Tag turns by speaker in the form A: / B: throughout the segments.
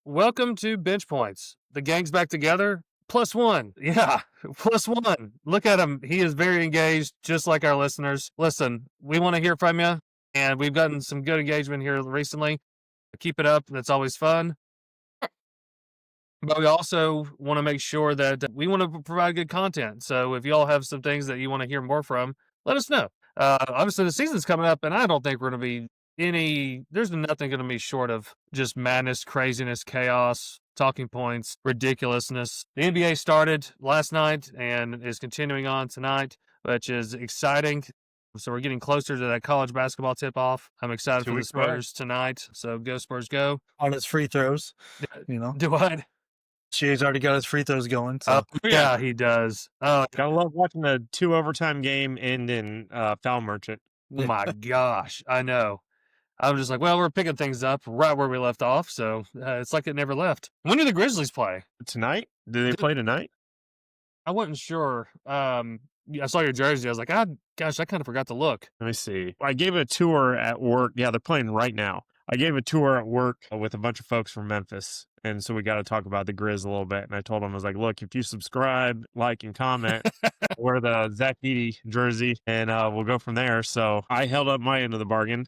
A: Welcome to Bench Points. The gang's back together. +1. Yeah, +1. Look at him. He is very engaged, just like our listeners. Listen, we want to hear from you, and we've gotten some good engagement here recently. Keep it up. That's always fun. But we also want to make sure that we want to provide good content. So if y'all have some things that you want to hear more from, let us know. Obviously, the season's coming up, and I don't think we're going to be there's nothing going to be short of just madness, craziness, chaos, talking points, ridiculousness. The NBA started last night and is continuing on tonight, which is exciting. So we're getting closer to that college basketball tip-off. I'm excited for the Spurs tonight. So go Spurs, go.
B: On his free throws,
A: Do what?
B: Shea's already got his free throws going. So
A: yeah, he does. Oh,
C: Gotta love watching a 2 overtime game end in foul merchant.
A: my gosh, I know. I'm just like, well, we're picking things up right where we left off, so it's like it never left. When do the Grizzlies play?
C: Tonight? Do they play tonight?
A: I wasn't sure. I saw your jersey. I was like, gosh, I kind of forgot to look.
C: Let me see. I gave a tour at work. Yeah, they're playing right now. I gave a tour at work with a bunch of folks from Memphis. And so we got to talk about the Grizz a little bit. And I told them, I was like, look, if you subscribe, like, and comment, wear the Zach Edey jersey, and we'll go from there. So I held up my end of the bargain.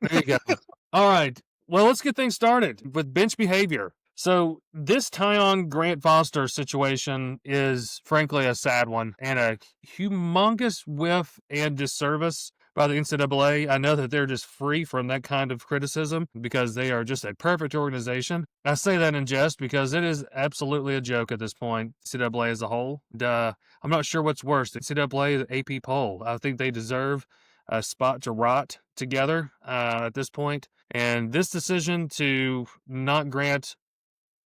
A: There you go. All right. Well, let's get things started with bench behavior. So this Tyon Grant Foster situation is frankly a sad one and a humongous whiff and disservice by the NCAA. I know that they're just free from that kind of criticism because they are just a perfect organization. I say that in jest because it is absolutely a joke at this point, NCAA as a whole. I'm not sure what's worse, the NCAA, the AP poll. I think they deserve a spot to rot together at this point. And this decision to not grant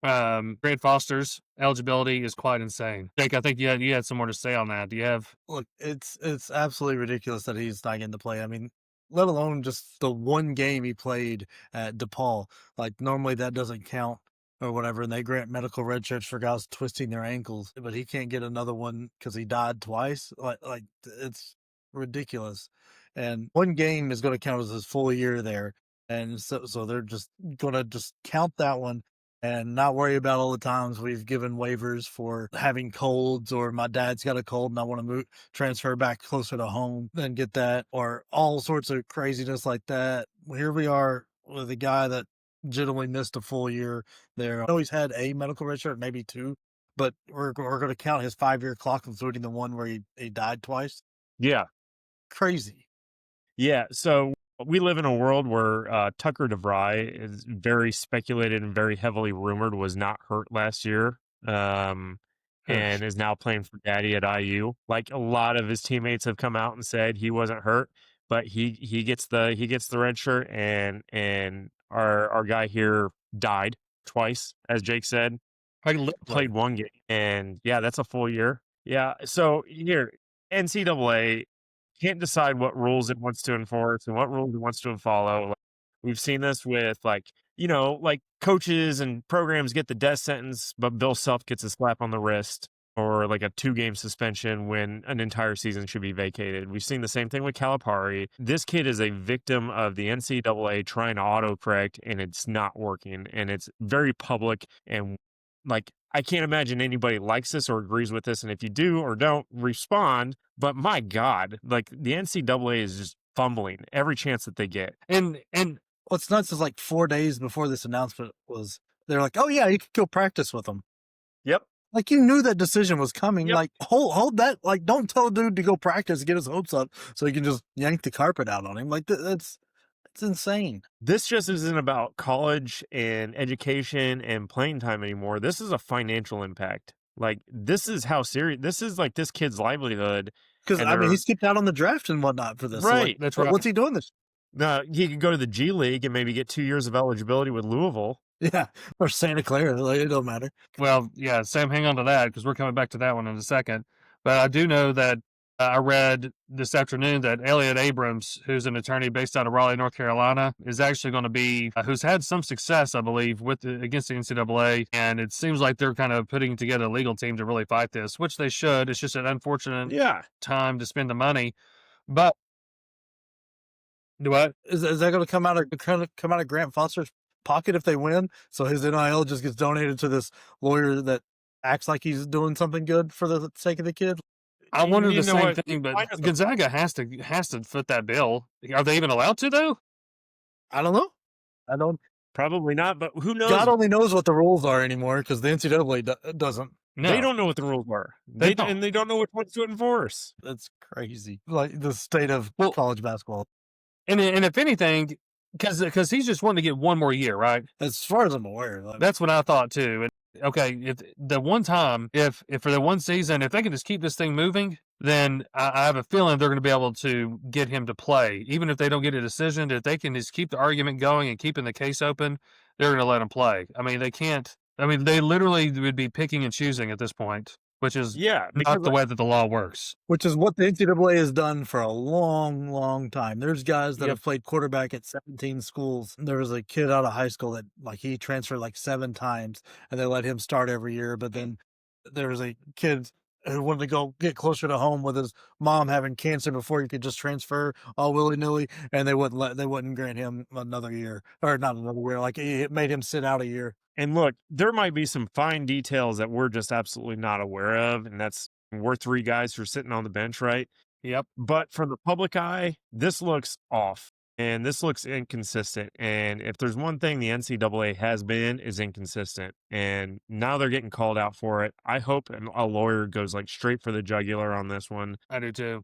A: Grant Foster's eligibility is quite insane. Jake, I think you had some more to say on that. Do you have?
B: Look, it's absolutely ridiculous that he's not getting to play. I mean, let alone just the one game he played at DePaul. Like normally that doesn't count or whatever, and they grant medical red shirts for guys twisting their ankles, but he can't get another one because he died twice. Like it's ridiculous. And one game is going to count as his full year there, and so they're just going to just count that one and not worry about all the times we've given waivers for having colds, or my dad's got a cold and I want to transfer back closer to home and get that, or all sorts of craziness like that. Here we are with a guy that generally missed a full year there. I know he's had a medical red shirt, maybe two, but we're going to count his 5-year clock, including the one where he died twice.
C: Yeah.
B: Crazy.
C: Yeah. So we live in a world where Tucker DeVry is very speculated and very heavily rumored was not hurt last year, and is now playing for Daddy at IU. Like a lot of his teammates have come out and said he wasn't hurt, but he gets the red shirt, and our guy here died twice, as Jake said. Played one game, and yeah, that's a full year. Yeah. So here, NCAA can't decide what rules it wants to enforce and what rules it wants to follow. Like, we've seen this with like coaches and programs get the death sentence, but Bill Self gets a slap on the wrist or like a 2-game suspension when an entire season should be vacated. We've seen the same thing with Calipari. This kid is a victim of the NCAA trying to autocorrect, and it's not working, and it's very public. And like, I can't imagine anybody likes this or agrees with this. And if you do or don't, respond. But my God, like the NCAA is just fumbling every chance that they get.
B: And what's nuts is like 4 days before this announcement was, they're like, oh yeah, you could go practice with them.
C: Yep.
B: Like you knew that decision was coming.
C: Yep.
B: Like hold that. Like don't tell a dude to go practice and get his hopes up so he can just yank the carpet out on him. Like it's insane.
C: This just isn't about college and education and playing time anymore. This is a financial impact. Like this is how serious this is. Like this kid's livelihood.
B: Because I mean, he skipped out on the draft and whatnot for this.
C: Right.
B: So, like,
A: That's right.
B: What's he doing this?
C: He could go to the G League and maybe get 2 years of eligibility with Louisville.
B: Yeah, or Santa Clara. Like, it don't matter.
A: Well, yeah, Sam, hang on to that because we're coming back to that one in a second. But I do know that I read this afternoon that Elliot Abrams, who's an attorney based out of Raleigh, North Carolina, is actually going to be, who's had some success, I believe, against the NCAA. And it seems like they're kind of putting together a legal team to really fight this, which they should. It's just an unfortunate time to spend the money. But do what?
B: Is that going to come out of Grant Foster's pocket if they win. So his NIL just gets donated to this lawyer that acts like he's doing something good for the sake of the kid.
A: I wonder
C: You
A: the
C: know
A: same
C: what?
A: thing, but
C: Mine is a-
A: Gonzaga has to foot that bill. Are they even allowed to though?
B: I don't know. I don't.
C: Probably not, but who knows?
B: God only knows what the rules are anymore because the NCAA doesn't.
A: No,
C: They don't know what the rules are.
A: They don't.
C: And they don't know which ones to enforce.
B: That's crazy. Like the state of
A: Well-
B: college basketball.
A: And if anything, because he's just wanting to get one more year, right?
B: As far as I'm aware, like,
A: That's what I thought too. And, okay, if the one time, if for the one season, if they can just keep this thing moving, then I have a feeling they're going to be able to get him to play, even if they don't get a decision. If they can just keep the argument going and keeping the case open, they're going to let him play. I mean, they can't. I mean, they literally would be picking and choosing at this point, which is
C: Yeah,
A: not the way that the law works.
B: which is what the NCAA has done for a long, long time. There's guys that
C: Yep.
B: have played quarterback at 17 schools. There was a kid out of high school that like he transferred like 7 times and they let him start every year. But then there was a kid who wanted to go get closer to home with his mom having cancer before he could just transfer all willy nilly, and they wouldn't grant him another year, or not another year. Like it made him sit out a year.
C: And look, there might be some fine details that we're just absolutely not aware of, and that's we're 3 guys who are sitting on the bench, right?
A: Yep.
C: But for the public eye, this looks off, and this looks inconsistent. And if there's one thing the NCAA has been, is inconsistent. And now they're getting called out for it. I hope a lawyer goes like straight for the jugular on this one.
A: I do too.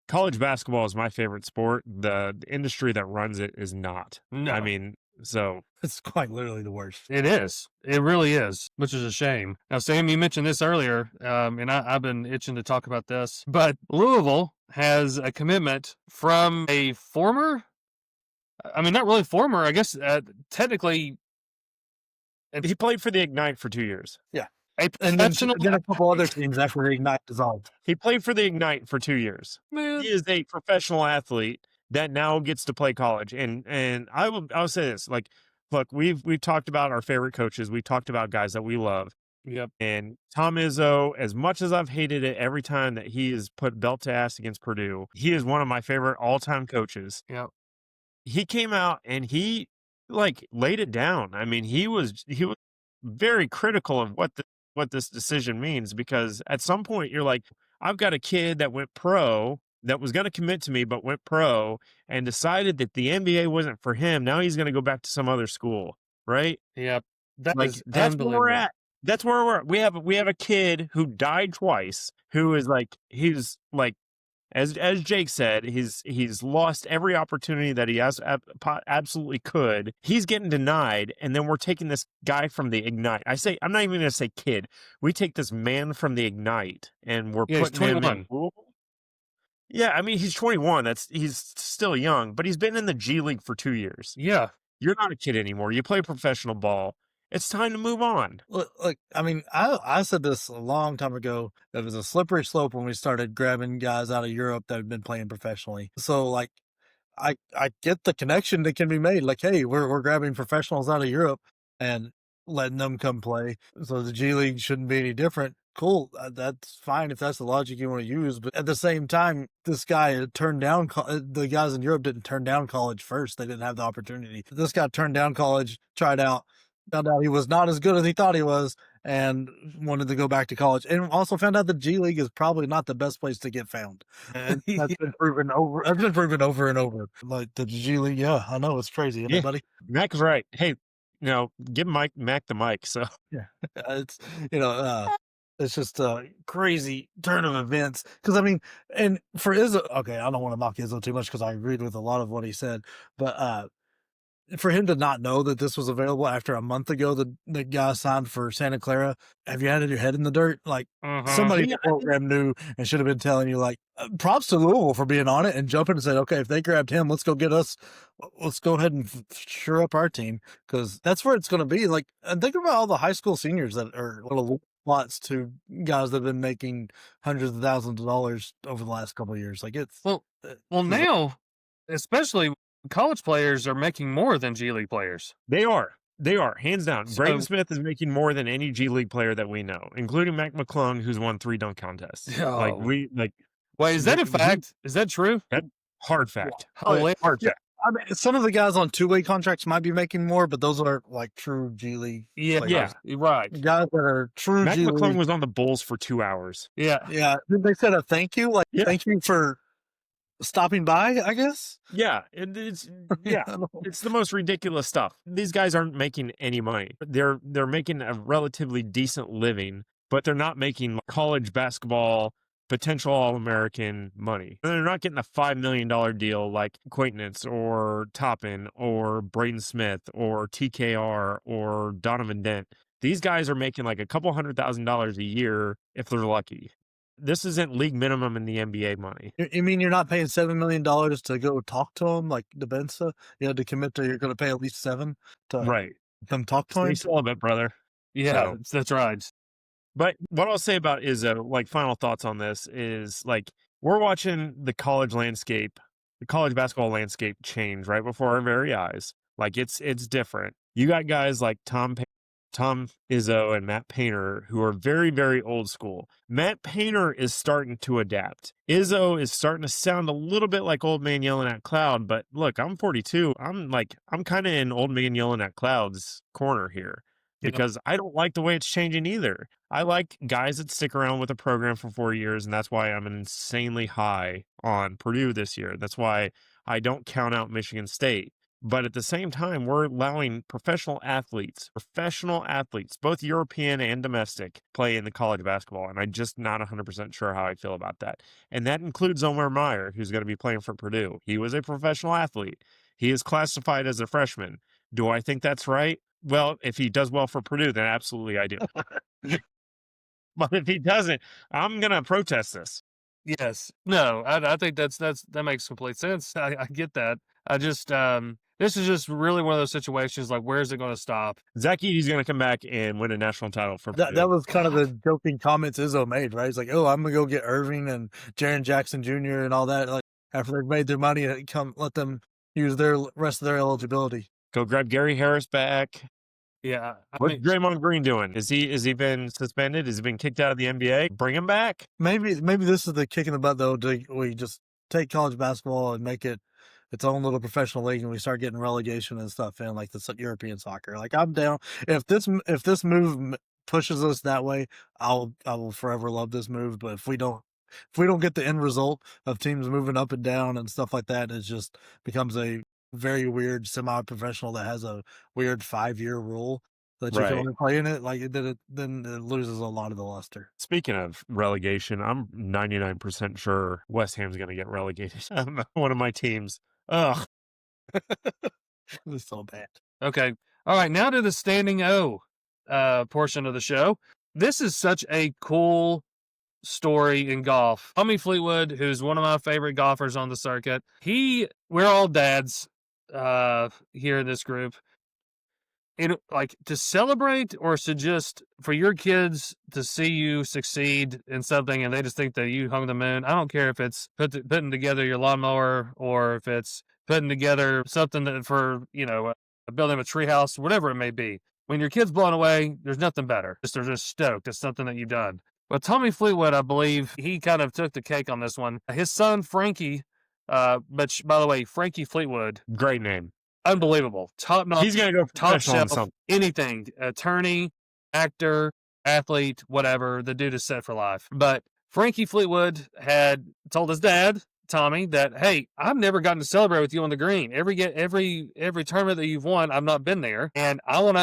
C: College basketball is my favorite sport. The industry that runs it is not.
A: No.
C: I mean, so
B: It's quite literally the worst.
A: It is. It really is, which is a shame. Now, Sam, you mentioned this earlier, and I've been itching to talk about this, but Louisville has a commitment from a former, I mean, not really former, I guess technically
C: he played for the Ignite for 2 years.
A: a
B: And then
A: professional.
B: a couple other teams after the Ignite dissolved.
C: He played for the Ignite for 2 years.
A: Man,
C: He is a professional athlete that now gets to play college. And I'll say this, like, look, we've talked about our favorite coaches. We talked about guys that we love.
A: Yep.
C: And Tom Izzo, as much as I've hated it every time that he has put belt to ass against Purdue, he is one of my favorite all-time coaches.
A: Yep.
C: He came out and he like laid it down. I mean, he was very critical of what this decision means, because at some point you're like, I've got a kid that went pro, that was going to commit to me, but went pro and decided that the NBA wasn't for him. Now he's going to go back to some other school, right?
A: Yep. That
C: Like
A: is
C: that's where we're
A: unbelievable.
C: at. That's where we're at. We have a kid who died twice, who is like, he's like, as Jake said, he's lost every opportunity that he has absolutely could. He's getting denied, and then we're taking this guy from the Ignite. I'm not even going to say kid. We take this man from the Ignite, and we're
A: Yeah, he's
C: putting him in
A: 21.
C: Louisville. Yeah, I mean, he's 21. He's still young, but he's been in the G League for 2 years.
A: Yeah.
C: You're not a kid anymore. You play professional ball. It's time to move on.
B: Look, I mean, I said this a long time ago. It was a slippery slope when we started grabbing guys out of Europe that had been playing professionally. So, like, I get the connection that can be made. Like, hey, we're grabbing professionals out of Europe and letting them come play. So the G League shouldn't be any different. Cool, that's fine if that's the logic you want to use. But at the same time, this guy had turned down the guys in Europe didn't turn down college first. They didn't have the opportunity. This guy turned down college, tried out, found out he was not as good as he thought he was, and wanted to go back to college. And also found out the G League is probably not the best place to get found. And that's been proven over. That's been proven over and over. Like the G League, yeah, I know it's crazy, isn't
C: Yeah.
B: it, buddy?
C: Mac is right. Hey, give Mac the mic. So
B: It's it's just a crazy turn of events. Because I mean, and for Izzo, okay, I don't want to mock Izzo too much because I agreed with a lot of what he said, but for him to not know that this was available after a month ago, the guy signed for Santa Clara. Have you had your head in the dirt? Like somebody in the program knew and should have been telling you. Like, props to Louisville for being on it and jumping and said, okay, if they grabbed him, let's go ahead and sure up our team, because that's where it's going to be. Like, and think about all the high school seniors that are little lots to guys that have been making hundreds of thousands of dollars over the last couple of years. Like it's
A: Well, now, especially college players are making more than G League players.
C: they are hands down.
A: So-
C: Braden Smith is making more than any G League player that we know, including Mac McClung, who's won 3 dunk contests.
A: Oh.
C: Wait,
A: is that a fact? Is that true?
C: hard fact.
A: Hilarious.
C: Hard fact.
B: I mean, some of the guys on two-way contracts might be making more, but those are like true G League.
A: Yeah,
B: players.
A: right.
B: Guys that are true
C: Mac
B: G
C: McClung
B: League.
C: was on the Bulls for 2 hours.
A: Yeah.
B: Yeah, they said a thank you, like thank you for stopping by, I guess.
C: Yeah, it's it's the most ridiculous stuff. These guys aren't making any money. They're making a relatively decent living, but they're not making college basketball potential All-American money. They're not getting a $5 million deal like Quaintance or Toppin or Braden Smith or TKR or Donovan Dent. These guys are making like a couple $100,000 a year if they're lucky. This isn't league minimum in the NBA money.
B: You mean you're not paying $7 million to go talk to him like DeBenza? You had to commit to you're going to pay at least $7 to them talk to him.
C: Stay celibate, brother.
A: Yeah, that's right.
C: But what I'll say about Izzo, like final thoughts on this is like we're watching the college landscape, the college basketball landscape change right before our very eyes. Like it's different. You got guys like Tom Izzo and Matt Painter, who are very, very old school. Matt Painter is starting to adapt. Izzo is starting to sound a little bit like old man yelling at cloud, but look, I'm 42. I'm kind of in old man yelling at cloud's corner here because I don't like the way it's changing either. I like guys that stick around with a program for 4 years, and that's why I'm insanely high on Purdue this year. That's why I don't count out Michigan State. But at the same time, we're allowing professional athletes, both European and domestic, play in the college basketball. And I'm just not 100% sure how I feel about that. And that includes Omar Meyer, who's going to be playing for Purdue. He was a professional athlete. He is classified as a freshman. Do I think that's right? Well, if he does well for Purdue, then absolutely I do. But if he doesn't, I'm going to protest this.
A: Yes. No, I think that makes complete sense. I get that. I just this is just really one of those situations like where's it going to stop?
C: Zach Edey's going to come back and win a national title for Purdue.
B: That was kind of the joking comments Izzo made, right? He's like, "Oh, I'm gonna go get Irving and Jaren Jackson Jr. and all that. Like after they've made their money, let them use their rest of their eligibility.
C: Go grab Gary Harris back."
A: Yeah.
C: What's Draymond Green doing? Is he been suspended? Has he been kicked out of the NBA? Bring him back.
B: Maybe this is the kick in the butt though. We just take college basketball and make it its own little professional league, and we start getting relegation and stuff in like the European soccer. Like I'm down if this move pushes us that way. I will forever love this move. But if we don't get the end result of teams moving up and down and stuff like that, it just becomes a very weird semi-professional that has a weird 5-year rule that you can only play in it. Like then it loses a lot of the luster.
C: Speaking of relegation, I'm 99% sure West Ham's going to get relegated. One of my teams. Ugh.
B: It's so bad.
A: Okay. All right. Now to the standing O portion of the show. This is such a cool story in golf. Tommy Fleetwood, who's one of my favorite golfers on the circuit. We're all dads here in this group. Like to celebrate or to just for your kids to see you succeed in something and they just think that you hung the moon. I don't care if it's putting together your lawnmower or if it's putting together something that for, building a treehouse, whatever it may be. When your kid's blown away, there's nothing better. They're just stoked. It's something that you've done. But Tommy Fleetwood, I believe, he kind of took the cake on this one. His son, Frankie, but by the way, Frankie Fleetwood.
C: Great name.
A: Unbelievable. Top notch.
C: He's going to go
A: top
C: shelf,
A: shelf, anything. Attorney, actor, athlete, whatever. The dude is set for life. But Frankie Fleetwood had told his dad, Tommy, that, hey, I've never gotten to celebrate with you on the green. Every tournament that you've won, I've not been there. And I want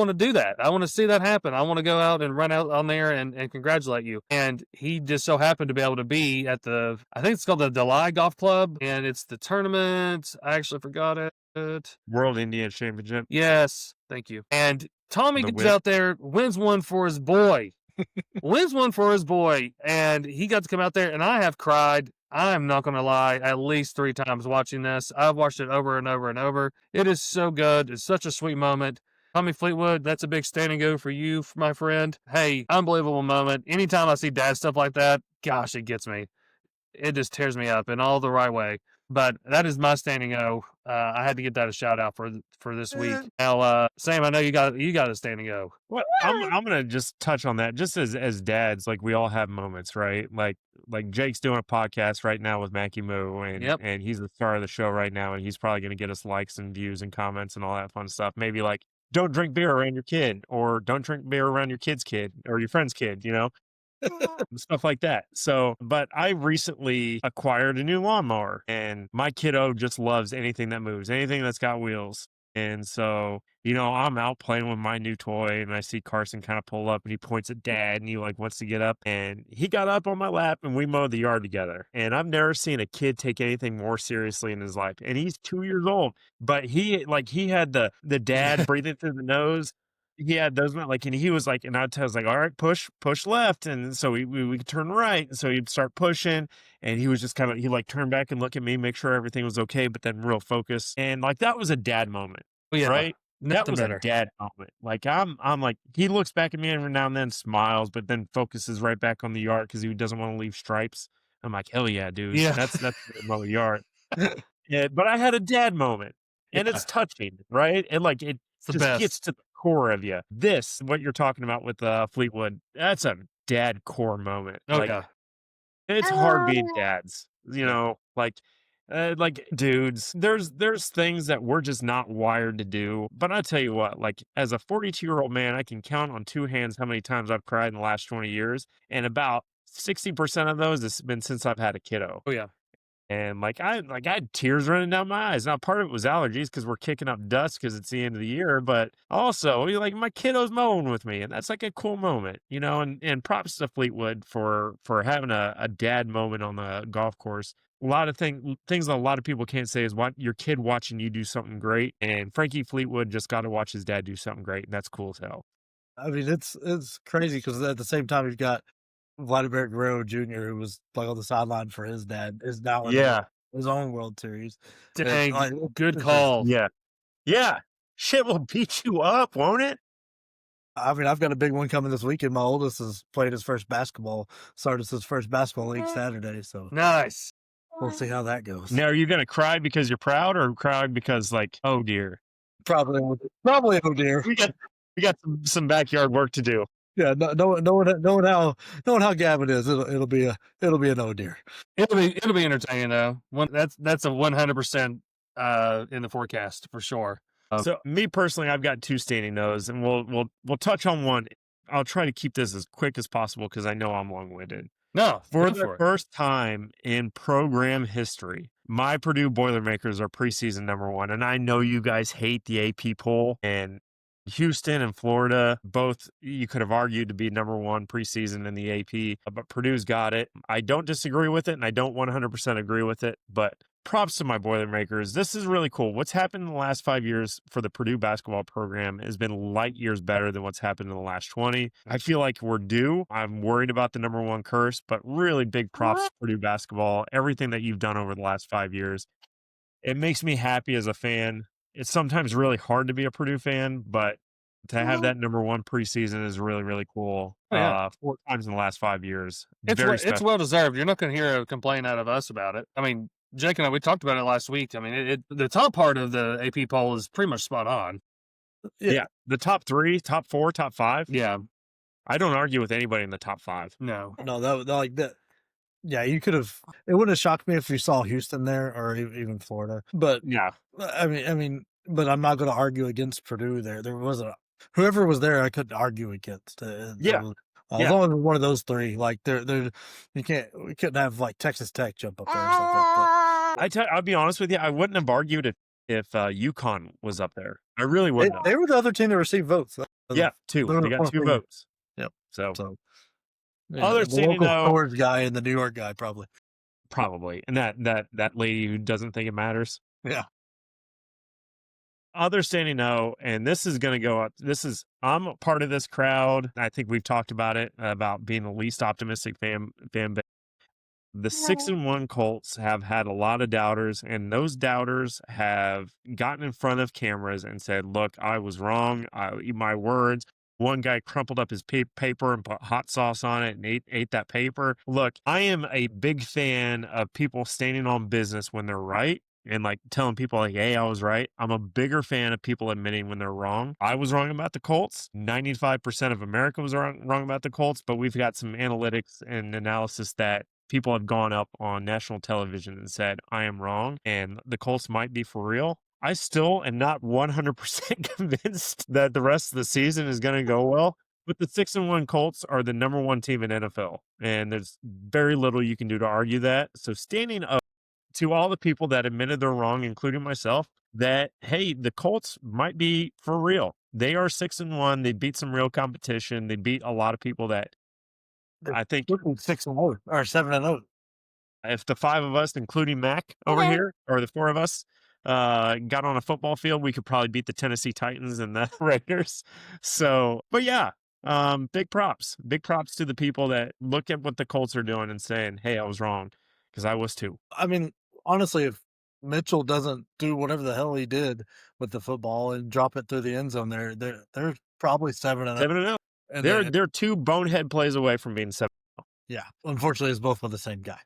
A: to do that. I want to see that happen. I want to go out and run out on there and congratulate you. And he just so happened to be able to be at I think it's called the Delhi Golf Club. And it's the tournament. I actually forgot it.
C: World Indian Championship.
A: Yes. Thank you. And Tommy gets out there, wins one for his boy. And he got to come out there, and I have cried. I'm not going to lie, at least 3 times watching this. I've watched it over and over and over. It is so good. It's such a sweet moment. Tommy Fleetwood, that's a big standing go for you, my friend. Hey, unbelievable moment. Anytime I see dad stuff like that, gosh, it gets me. It just tears me up in all the right way. But that is my standing O. I had to get that a shout out for this week. Now, Sam, I know you got a standing O.
C: Well, I'm gonna just touch on that. Just as dads, like we all have moments, right? Like Jake's doing a podcast right now with Mackie Moo, and he's the star of the show right now, and he's probably gonna get us likes and views and comments and all that fun stuff. Maybe like, don't drink beer around your kid, or don't drink beer around your kid's kid or your friend's kid, stuff like that. So, but I recently acquired a new lawnmower, and my kiddo just loves anything that moves, anything that's got wheels. And so, I'm out playing with my new toy, and I see Carson kind of pull up, and he points at Dad, and he like wants to get up, and he got up on my lap, and we mowed the yard together. And I've never seen a kid take anything more seriously in his life. And he's 2 years old, but he had the dad breathing through the nose. He had those, and he was like, and I was like, all right, push left. And so we could turn right. And so he'd start pushing, and he was just he like turned back and look at me, make sure everything was okay, but then real focus. And like, that was a dad moment, right? That was a dad moment. Like I'm like, he looks back at me every now and then, smiles, but then focuses right back on the yard because he doesn't want to leave stripes. I'm like, hell yeah, dude.
A: Yeah.
C: That's my yard. Yeah, but I had a dad moment, and it's touching, right? And like, it just gets to the core of you. What you're talking about with Fleetwood, that's a dad core moment. It's hard being dads, like dudes. There's things that we're just not wired to do. But I tell you what, like as a 42-year-old man, I can count on two hands how many times I've cried in the last 20 years, and about 60% of those has been since I've had a kiddo.
A: Oh yeah.
C: And I had tears running down my eyes. Now, part of it was allergies because we're kicking up dust because it's the end of the year. But also, my kiddo's mowing with me, and that's like a cool moment, And props to Fleetwood for having a dad moment on the golf course. A lot of things that a lot of people can't say is your kid watching you do something great. And Frankie Fleetwood just got to watch his dad do something great, and that's cool as hell.
B: I mean, it's crazy because at the same time you've got Vladimir Guerrero Jr., who was like on the sideline for his dad, is now in his own World Series.
A: Dang, good call.
C: Yeah. Shit will beat you up, won't it?
B: I mean, I've got a big one coming this weekend. My oldest has started his first basketball league Saturday. So
A: nice.
B: We'll see how that goes.
C: Now, are you going to cry because you're proud, or cry because oh dear?
B: Probably oh dear.
C: We got some backyard work to do.
B: Yeah, knowing how Gavin is, it'll be an oh dear.
A: It'll be entertaining though. That's a 100% in the forecast for sure.
C: So me personally, I've got two standing no's, and we'll touch on one. I'll try to keep this as quick as possible because I know I'm long-winded.
A: No,
C: for the first time in program history, my Purdue Boilermakers are preseason #1, and I know you guys hate the AP poll, and Houston and Florida, both you could have argued to be #1 preseason in the AP, but Purdue's got it. I don't disagree with it, and I don't 100% agree with it, but props to my Boilermakers. This is really cool. What's happened in the last 5 years for the Purdue basketball program has been light years better than what's happened in the last 20. I feel like we're due. I'm worried about the #1 curse, but really big props to Purdue basketball. Everything that you've done over the last 5 years. It makes me happy as a fan. It's sometimes really hard to be a Purdue fan, but to have that #1 preseason is really, really cool. 4 times in the last 5 years.
A: It's well deserved. You're not going to hear a complaint out of us about it. I mean, Jake and I, we talked about it last week. I mean, the top part of the AP poll is pretty much spot on.
C: Yeah. The top 3, top 4, top 5.
A: Yeah.
C: I don't argue with anybody in the top 5.
A: No,
B: that like that. Yeah, you could have. It wouldn't have shocked me if you saw Houston there or even Florida. But
C: yeah,
B: I mean, but I'm not going to argue against Purdue. There wasn't whoever was there. I couldn't argue against. As long as one of those three, like we couldn't have like Texas Tech jump up there or something like that.
C: I'll be honest with you. I wouldn't have argued if UConn was up there. I really wouldn't.
B: They were the other team that received votes.
C: Yeah, 2. They got 2 votes.
B: Yep.
C: So
B: yeah,
C: other
B: the
C: standing
B: local Ford guy and the New York guy
C: probably, and that lady who doesn't think it matters.
B: Yeah.
C: Other standing no, and this is going to go up. I'm a part of this crowd. I think we've talked about it, about being the least optimistic fan base. The 6-1 Colts have had a lot of doubters, and those doubters have gotten in front of cameras and said, look, I was wrong. I eat my words. One guy crumpled up his paper and put hot sauce on it and ate that paper. Look, I am a big fan of people standing on business when they're right and like telling people like, hey, I was right. I'm a bigger fan of people admitting when they're wrong. I was wrong about the Colts. 95% of America was wrong about the Colts, but we've got some analytics and analysis that people have gone up on national television and said, I am wrong and the Colts might be for real. I still am not 100% convinced that the rest of the season is going to go well, but the 6-1 Colts are the number one team in NFL, and there's very little you can do to argue that. So standing up to all the people that admitted they're wrong, including myself, that, hey, the Colts might be for real. They are 6-1. They beat some real competition. They beat a lot of people that I think
B: 6-0 or 7-0.
C: if the 5 of us, including Mack over here, or the 4 of us, got on a football field, we could probably beat the Tennessee Titans and the Raiders. So, but yeah, big props to the people that look at what the Colts are doing and saying, hey, I was wrong, because I was too.
B: I mean, honestly, if Mitchell doesn't do whatever the hell he did with the football and drop it through the end zone, they're probably 7-0.
C: 7-0.
B: And
C: They're 2 bonehead plays away from being 7.
B: yeah, unfortunately, it's both with the same guy.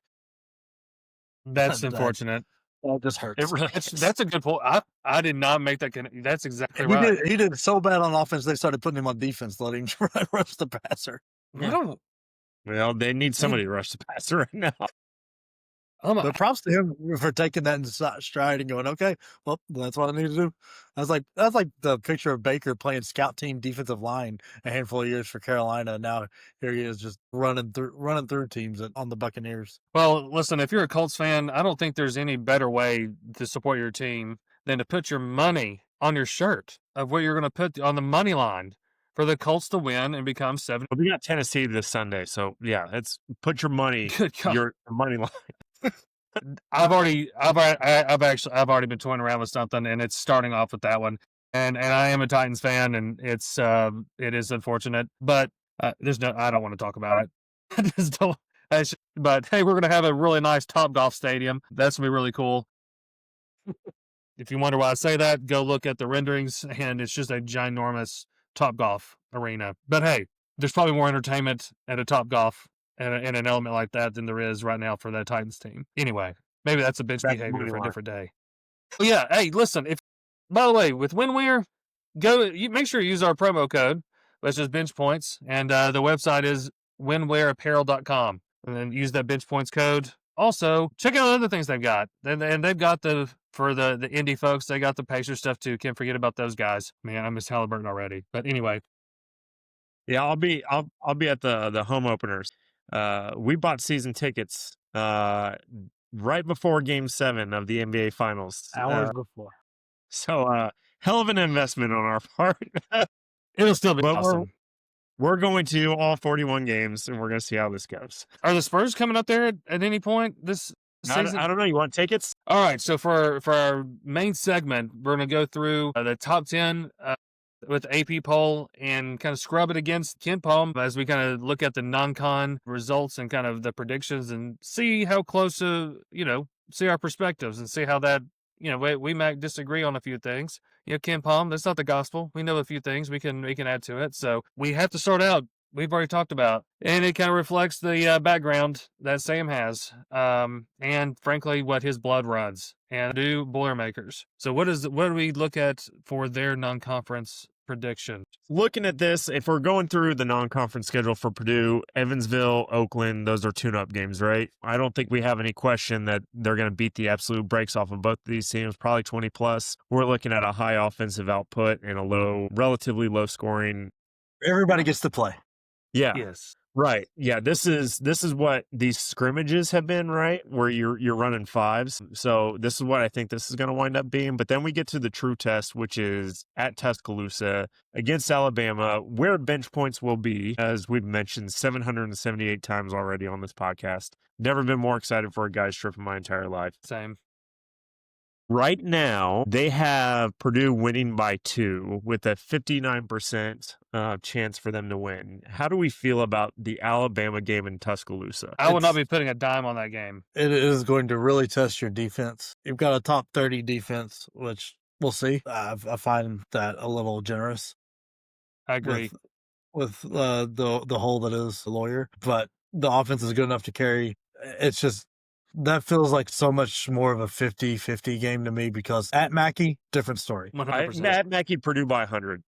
A: That's unfortunate.
B: That just hurts.
C: It really
A: That's a good point. I did not make that. That's exactly
B: He
A: right.
B: he did so bad on offense, they started putting him on defense, letting him rush the passer.
C: Well, they need somebody to rush the passer right now.
B: But props to him for taking that in stride and going, okay, well, that's what I need to do. That's like the picture of Baker playing scout team defensive line a handful of years for Carolina. And now here he is just running through teams on the Buccaneers.
A: Well, listen, if you're a Colts fan, I don't think there's any better way to support your team than to put your money on your shirt of what you're going to put on the money line for the Colts to win and become 7.
C: Well, we got Tennessee this Sunday, so yeah, it's put your money, your money line.
A: I've already been toying around with something, and it's starting off with that one. And I am a Titans fan, and it is unfortunate, but I don't want to talk about it. I just don't. But hey, we're gonna have a really nice Topgolf stadium. That's gonna be really cool. If you wonder why I say that, go look at the renderings, and it's just a ginormous Topgolf arena. But hey, there's probably more entertainment at a Topgolf and an element like that than there is right now for that Titans team. Anyway, maybe that's a bitch behavior for a different day. Well, yeah, hey, listen, by the way, with WinWear, make sure you use our promo code, which is bench points, and the website is winwearapparel.com, and then use that bench points code. Also, check out other things they've got, and they've got for the indie folks, they got the Pacer stuff too. Can't forget about those guys. Man, I miss Halliburton already. But anyway,
C: yeah, I'll be at the home openers. We bought season tickets right before Game 7 of the NBA Finals.
B: Hours before.
C: So, hell of an investment on our part.
A: It'll still be awesome.
C: We're going to all 41 games, and we're going to see how this goes.
A: Are the Spurs coming up there at any point this season?
C: I don't know. You want tickets?
A: All right. So for our main segment, we're going to go through the top 10 with AP poll and kind of scrub it against Ken Palm as we kind of look at the non-con results and kind of the predictions and see how close to, see our perspectives and see how that, we might disagree on a few things. Ken Palm, that's not the gospel. We know a few things we can add to it. So we have to start out. We've already talked about, and it kind of reflects the background that Sam has, and frankly, what his blood runs, and Purdue Boilermakers. So what do we look at for their non-conference prediction?
C: Looking at this, if we're going through the non-conference schedule for Purdue, Evansville, Oakland, those are tune-up games, right? I don't think we have any question that they're going to beat the absolute brakes off of both of these teams, probably 20+. We're looking at a high offensive output and a relatively low scoring.
B: Everybody gets to play.
C: Yeah.
A: Yes.
C: Right. Yeah. This is what these scrimmages have been, right? Where you're running 5s. So this is what I think this is going to wind up being. But then we get to the true test, which is at Tuscaloosa against Alabama, where bench points will be, as we've mentioned 778 times already on this podcast. Never been more excited for a guy's trip in my entire life.
A: Same.
C: Right now, they have Purdue winning by 2 with a 59% chance for them to win. How do we feel about the Alabama game in Tuscaloosa?
A: I will not be putting a dime on that game.
B: It is going to really test your defense. You've got a top 30 defense, which we'll see. I find that a little generous.
A: I agree.
B: with the hole that is the lawyer, but the offense is good enough to carry. It's just that feels like so much more of a 50-50 game to me because at Mackey, different story.
A: 100%.
C: Mackey Purdue by 100.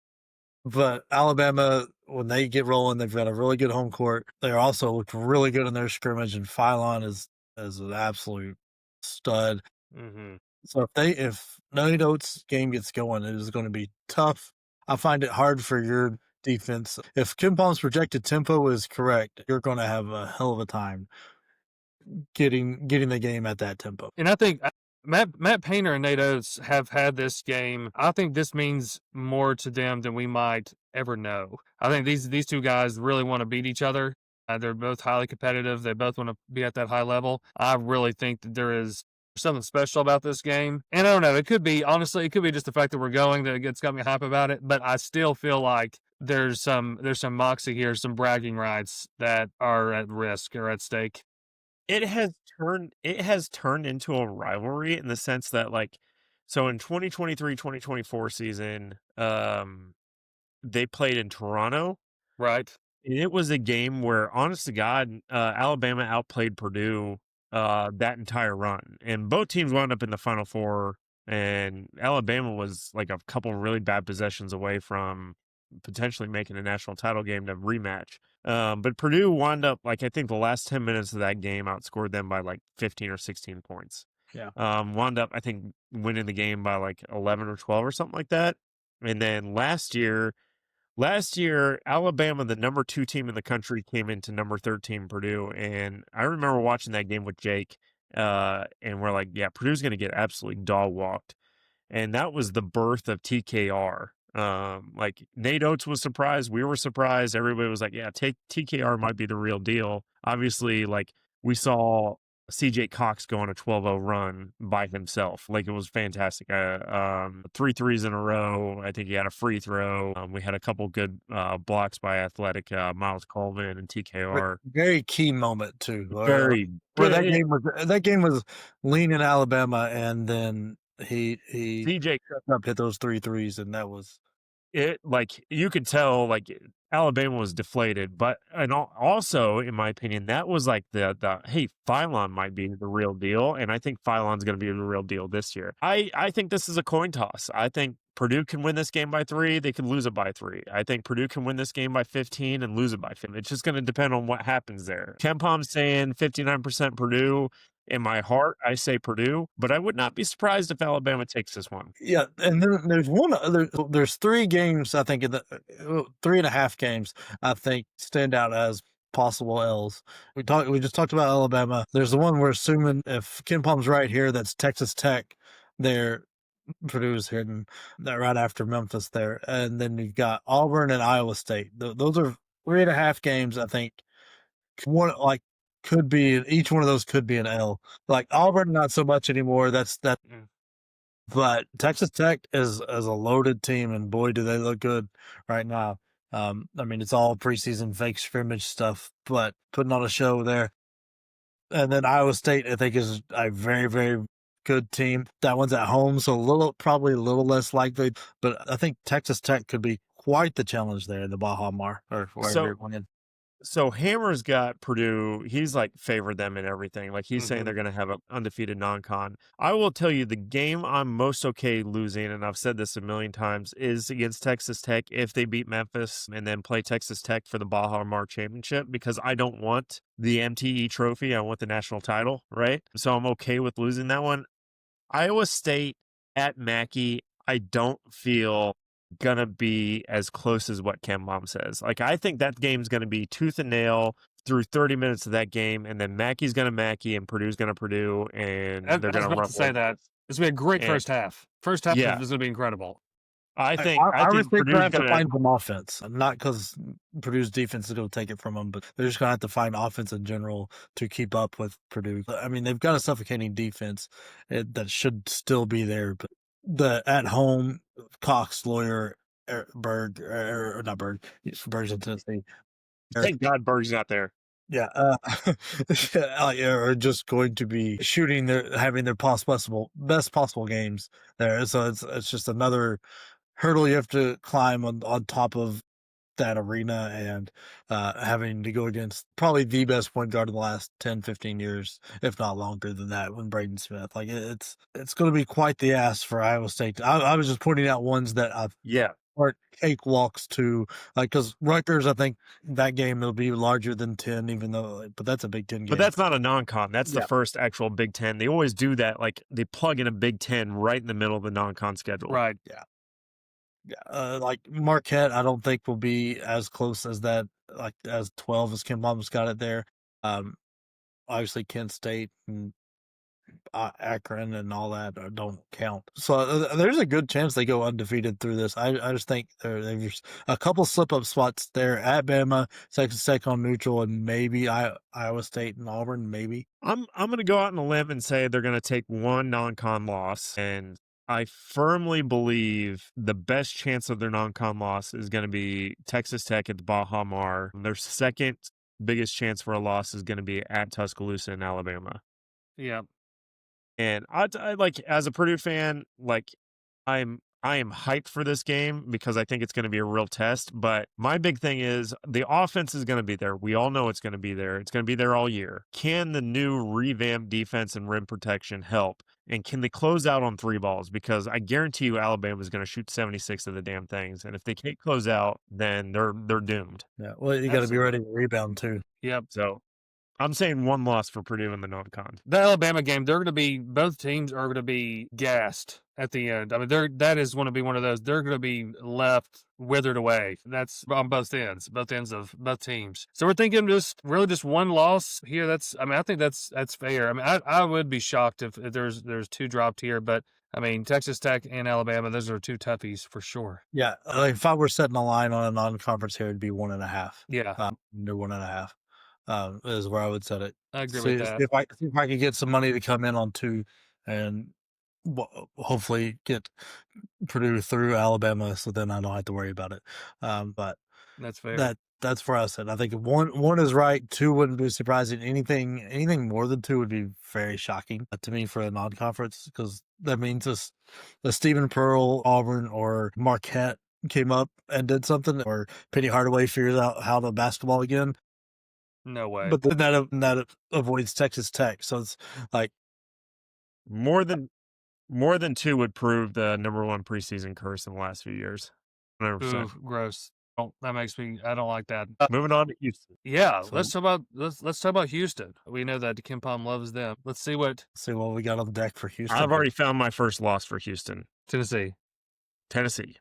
B: But Alabama, when they get rolling, they've got a really good home court. They also looked really good in their scrimmage, and Phylon is an absolute stud.
A: Mm-hmm.
B: So if Nate Oates' game gets going, it is going to be tough. I find it hard for your defense. If Kim Palm's projected tempo is correct, you're going to have a hell of a time getting the game at that tempo.
A: And I think Matt Painter and Nate Oates have had this game. I think this means more to them than we might ever know. I think these two guys really want to beat each other. They're both highly competitive. They both want to be at that high level. I really think that there is something special about this game. And I don't know, it could be just the fact that we're going that it's got me hype about it. But I still feel like there's some moxie here, some bragging rights that are at risk or at stake.
C: It has turned into a rivalry in the sense that, like, so in 2023-2024 season, they played in Toronto.
A: Right.
C: And it was a game where, honest to God, Alabama outplayed Purdue that entire run. And both teams wound up in the Final Four, and Alabama was like a couple really bad possessions away from potentially making a national title game to rematch. But Purdue wound up, like, I think the last 10 minutes of that game outscored them by like 15 or 16 points.
B: Yeah.
C: Wound up, I think, winning the game by like 11 or 12 or something like that. And then last year, Alabama, the number 2 team in the country, came into number 13 Purdue. And I remember watching that game with Jake, and we're like, yeah, Purdue's going to get absolutely dog walked. And that was the birth of TKR. Like, Nate Oates was surprised. We were surprised. Everybody was like, yeah, TKR might be the real deal. Obviously, like, we saw CJ Cox go on a 12-0 run by himself. Like, it was fantastic. 3 threes in a row. I think he had a free throw. We had a couple good blocks by athletic Miles Colvin and TKR.
B: Very key moment too.
C: Very
B: where that game was leaning Alabama, and then he
C: CJ
B: hit those 3 threes, and that was
C: it. Like, you could tell, like, Alabama was deflated, but also, in my opinion, that was like the hey, Phylon might be the real deal, and I think Phylon's going to be the real deal this year. I think this is a coin toss. I think Purdue can win this game by 3. They can lose it by 3. I think Purdue can win this game by 15 and lose it by 15. It's just going to depend on what happens there. KenPom's saying 59% Purdue. In my heart, I say Purdue, but I would not be surprised if Alabama takes this one.
B: Yeah, and then there's one other. There's 3 games, I think, in the 3.5 games, I think, stand out as possible L's. We just talked about Alabama. There's the one we're assuming, if KenPom's right here, that's Texas Tech. Purdue's hidden that right after Memphis there, and then you've got Auburn and Iowa State. Those are 3.5 games, I think. Could be, each one of those could be an L. Like Auburn, not so much anymore. But Texas Tech is a loaded team, and boy, do they look good right now. I mean, it's all preseason fake scrimmage stuff, but putting on a show there. And then Iowa State, I think, is a very, very good team. That one's at home, so probably a little less likely. But I think Texas Tech could be quite the challenge there in the Baja Mar, or wherever you're going in.
C: So Hammer's got Purdue. He's like favored them in everything. Like, he's saying they're going to have an undefeated non-con. I will tell you, the game I'm most okay losing, and I've said this a million times, is against Texas Tech if they beat Memphis and then play Texas Tech for the Baja Mar Championship, because I don't want the MTE trophy. I want the national title, right? So I'm okay with losing that one. Iowa State at Mackey, I don't feel gonna be as close as what KenPom says. Like, I think that game's gonna be tooth and nail through 30 minutes of that game, and then Mackey's gonna Mackey and Purdue's gonna Purdue, and they're gonna run.
A: Say that this will be a great first half. First half is gonna be incredible.
C: I think
B: Purdue's going to find some offense, not because Purdue's defense is going to take it from them, but they're just going to have to find offense in general to keep up with Purdue. I mean, they've got a suffocating defense that should still be there, but the at home Cox, Lawyer, Berg, or not Berg, Berg's in Tennessee.
C: Thank God Berg's not there.
B: Yeah, are just going to be having their best possible games there. So it's just another hurdle you have to climb on top of that arena and having to go against probably the best point guard in the last 10, 15 years, if not longer than that, when Braden Smith. Like it's going to be quite the ass for Iowa State. I was just pointing out ones that aren't cakewalks to, like, because Rutgers, I think that game will be larger than 10, even though, but that's a Big Ten game.
C: But that's not a non-con. That's the first actual Big Ten. They always do that. Like they plug in a Big Ten right in the middle of the non-con schedule.
A: Right.
B: Yeah. Like Marquette, I don't think will be as close as that, like as 12 as Kim Palm's got it there. Obviously Kent State and Akron and all that don't count. So there's a good chance they go undefeated through this. I just think there's a couple slip-up spots there at Bama, Texas Tech on neutral, and maybe Iowa State and Auburn, maybe.
C: I'm going to go out on a limb and say they're going to take one non-con loss, and I firmly believe the best chance of their non-con loss is going to be Texas Tech at the Baja Mar. Their second biggest chance for a loss is going to be at Tuscaloosa in Alabama.
A: Yeah.
C: And I like, as a Purdue fan, like I am hyped for this game because I think it's going to be a real test. But my big thing is the offense is going to be there. We all know it's going to be there. It's going to be there all year. Can the new revamped defense and rim protection help? And can they close out on 3 balls? Because I guarantee you Alabama is going to shoot 76 of the damn things. And if they can't close out, then they're doomed.
B: Yeah. Well, you got to be ready to rebound too.
A: Yep.
C: So I'm saying one loss for Purdue in the non-con.
A: The Alabama game, both teams are going to be gassed at the end. I mean, that is going to be one of those. They're going to be left withered away. That's on both ends of both teams. So we're thinking just one loss here. I think that's fair. I mean, I would be shocked if there's 2 dropped here, but I mean, Texas Tech and Alabama, those are 2 toughies for sure.
B: Yeah. Like if I were setting a line on a non-conference here, it'd be 1.5.
A: Yeah.
B: Under 1.5. Is where I would set it.
A: I agree with that.
B: See if I could get some money to come in on 2 and hopefully get Purdue through Alabama, so then I don't have to worry about it. But
A: that's fair.
B: That's where I said. I think one is right, 2 wouldn't be surprising. Anything more than 2 would be very shocking to me for a non-conference, because that means the Stephen Pearl, Auburn, or Marquette came up and did something, or Penny Hardaway figures out how to basketball again.
A: No way.
B: But then that avoids Texas Tech. So it's like
C: more than 2 would prove the number 1 preseason curse in the last few years. 100%.
A: Ooh, gross. Oh, that makes me. I don't like that.
C: Moving on to Houston.
A: Yeah,
B: So-
A: let's talk about Houston. We know that Kim Palm loves them. Let's see what
B: we got on the deck for Houston.
C: I've already found my first loss for Houston.
A: Tennessee.
C: Tennessee.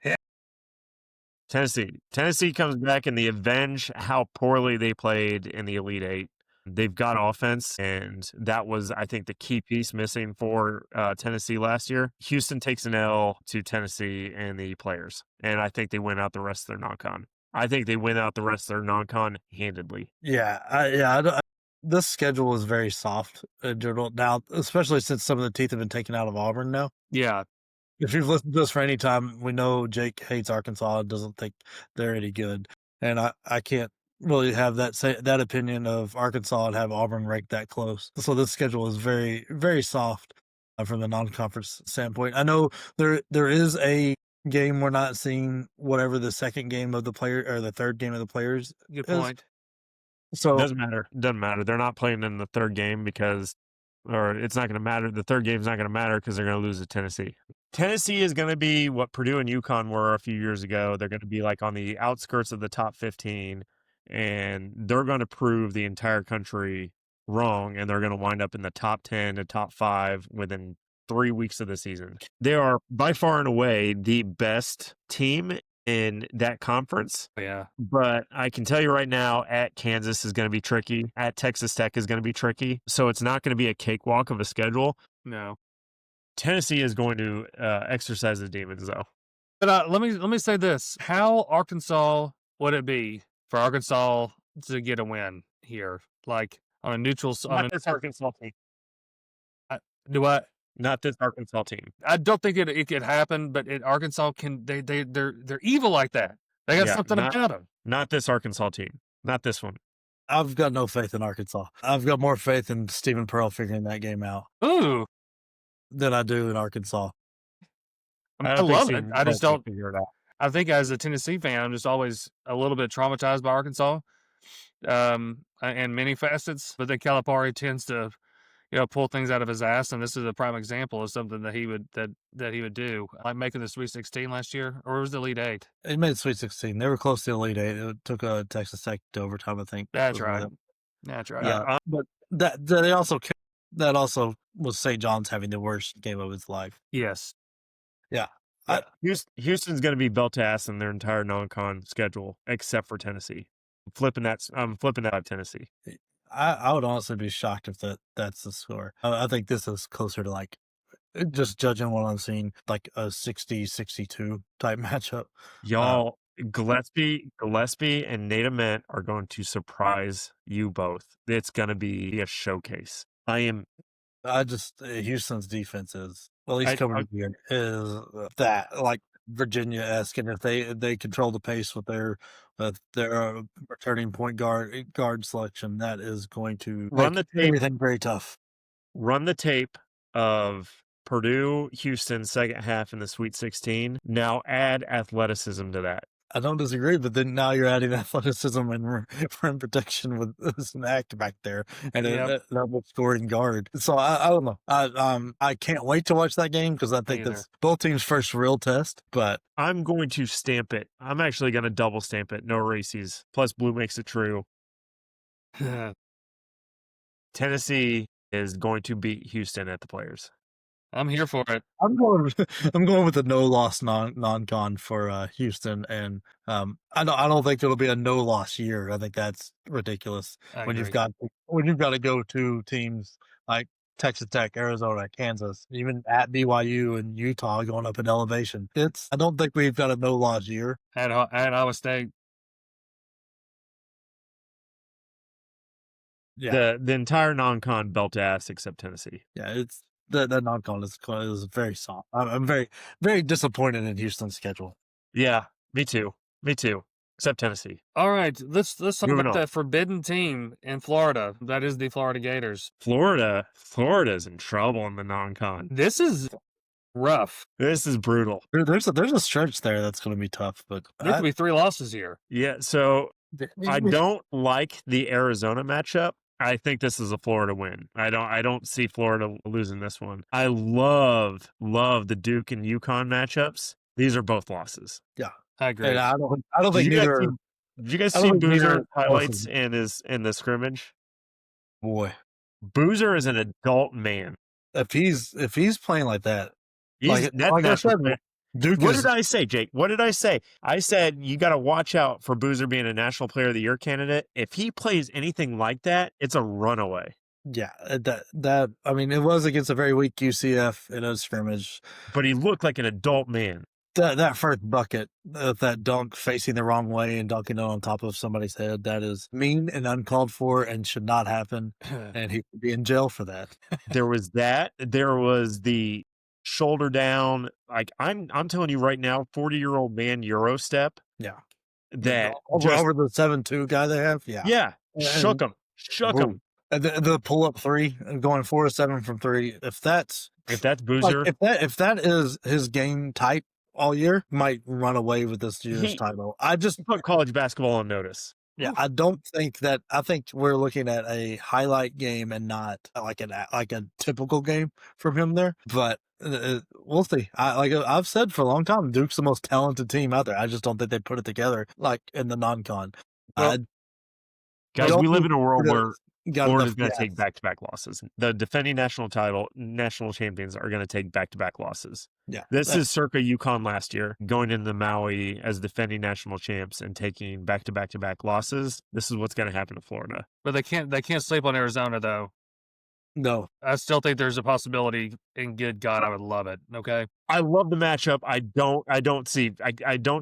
C: Tennessee comes back and they avenge how poorly they played in the Elite Eight. They've got offense, and that was, I think, the key piece missing for Tennessee last year. Houston takes an L to Tennessee and the players, and I think they win out the rest of their non-con. Handedly.
B: Yeah. This schedule is very soft in general now, especially since some of the teeth have been taken out of Auburn now.
A: Yeah.
B: If you've listened to us for any time, we know Jake hates Arkansas and doesn't think they're any good. And I can't really have that opinion of Arkansas and have Auburn ranked that close. So this schedule is very, very soft from the non-conference standpoint. I know there is a game we're not seeing, whatever the second game of the player or the third game of the players.
A: Good point.
B: So
C: It doesn't matter. They're not playing in the third game it's not going to matter. The third game's not going to matter because they're going to lose to Tennessee. Tennessee is going to be what Purdue and UConn were a few years ago. They're going to be like on the outskirts of the top 15, and they're going to prove the entire country wrong, and they're going to wind up in the top 10 and top 5 within 3 weeks of the season. They are by far and away the best team in that conference.
A: Yeah.
C: But I can tell you right now, at Kansas is going to be tricky. At Texas Tech is going to be tricky. So it's not going to be a cakewalk of a schedule.
A: No.
C: Tennessee is going to exercise the demons, though.
A: But let me say this: how Arkansas would it be for Arkansas to get a win here, like on a neutral?
C: Not this Arkansas team.
A: Do what?
C: Not this Arkansas team.
A: I don't think it could happen, but Arkansas can. They're evil like that. They got something about them.
C: Not this Arkansas team. Not this one.
B: I've got no faith in Arkansas. I've got more faith in Stephen Pearl figuring that game out
A: Ooh,
B: than I do in Arkansas.
A: I love it. I just don't.
C: figure it out.
A: I think as a Tennessee fan, I'm just always a little bit traumatized by Arkansas, and many facets. But then Calipari tends to, pull things out of his ass, and this is a prime example of something that he would do, like making the Sweet 16 last year, or was the Elite Eight?
B: They made Sweet 16. They were close to the Elite Eight. It took Texas Tech to overtime, I think.
A: That's right. That's right.
C: Yeah,
B: But that also was St. John's having the worst game of his life.
A: Yes.
B: Yeah.
C: Houston's going to be belt to ass in their entire non-con schedule, except for Tennessee. I'm flipping that out Tennessee.
B: I would honestly be shocked if that's the score. I think this is closer to like, just judging what I'm seeing, like a 60-62 type matchup.
C: Y'all, Gillespie and Nate Ament are going to surprise you both. It's going to be a showcase.
B: Houston's defense is, at least coming here, is that like Virginia-esque, and if they control the pace with their returning point guard selection, that is going to make everything very tough.
C: Run the tape of Purdue, Houston, second half in the Sweet 16. Now add athleticism to that.
B: I don't disagree, but then now you're adding athleticism and rim protection with this Mack back there and a level scoring guard. So I don't know. I can't wait to watch that game because I think that's both teams' first real test. But
C: I'm going to stamp it. I'm actually going to double stamp it. No races. Plus blue makes it true. Tennessee is going to beat Houston at the Players.
A: I'm here for it.
B: I'm going with a no loss non-con for Houston, and I don't think it'll be a no loss year. I think that's ridiculous when you've got to go to teams like Texas Tech, Arizona, Kansas, even at BYU and Utah going up in elevation. I don't think we've got a no loss year.
A: At Iowa State.
C: Yeah, the entire non-con belt ass except Tennessee.
B: Yeah, it's. The non-con is very soft. I'm very, very disappointed in Houston's schedule.
C: Yeah, me too. Except Tennessee.
A: All right, let's talk about that forbidden team in Florida. That is the Florida Gators.
C: Florida's in trouble in the non-con.
A: This is rough.
C: This is brutal.
B: There's a stretch there that's going to be tough, but
A: there could be 3 losses here.
C: Yeah, so I don't like the Arizona matchup. I think this is a Florida win. I don't see Florida losing this one. I love the Duke and UConn matchups. These are both losses.
B: Yeah,
A: I agree.
B: And I don't think neither.
C: Did you guys see Boozer highlights in the scrimmage?
B: Boy,
C: Boozer is an adult man.
B: If he's playing like that,
C: Duke. What did I say, Jake? What did I say? I said you got to watch out for Boozer being a National Player of the Year candidate. If he plays anything like that, it's a runaway.
B: Yeah, that I mean, it was against a very weak UCF in a scrimmage,
C: but he looked like an adult man.
B: That first bucket, that dunk facing the wrong way and dunking it on top of somebody's head, that is mean and uncalled for and should not happen. And he could be in jail for that.
C: There was that. There was the shoulder down. Like I'm telling you right now, 40-year-old man Euro step.
B: Yeah.
C: That
B: over the 7-2 guy they have. Yeah.
C: Yeah. Shook him.
B: And the pull up 3 and going 4 of 7 from 3. If that's
C: Boozer,
B: if that is his game type all year, might run away with this year's title. I just
C: put college basketball on notice.
B: Yeah, I don't think that. I think we're looking at a highlight game and not like a typical game from him there. But we'll see. I've said for a long time, Duke's the most talented team out there. I just don't think they put it together like in the non-con.
C: Well, guys, we live in a world where Florida's going to take back-to-back losses. The defending national champions are going to take back-to-back losses.
B: Yeah,
C: this is circa UConn last year, going into Maui as defending national champs and taking back-to-back losses. This is what's going to happen to Florida.
A: But they can't sleep on Arizona though.
B: No,
A: I still think there's a possibility. And good God, I would love it. Okay,
C: I love the matchup. I don't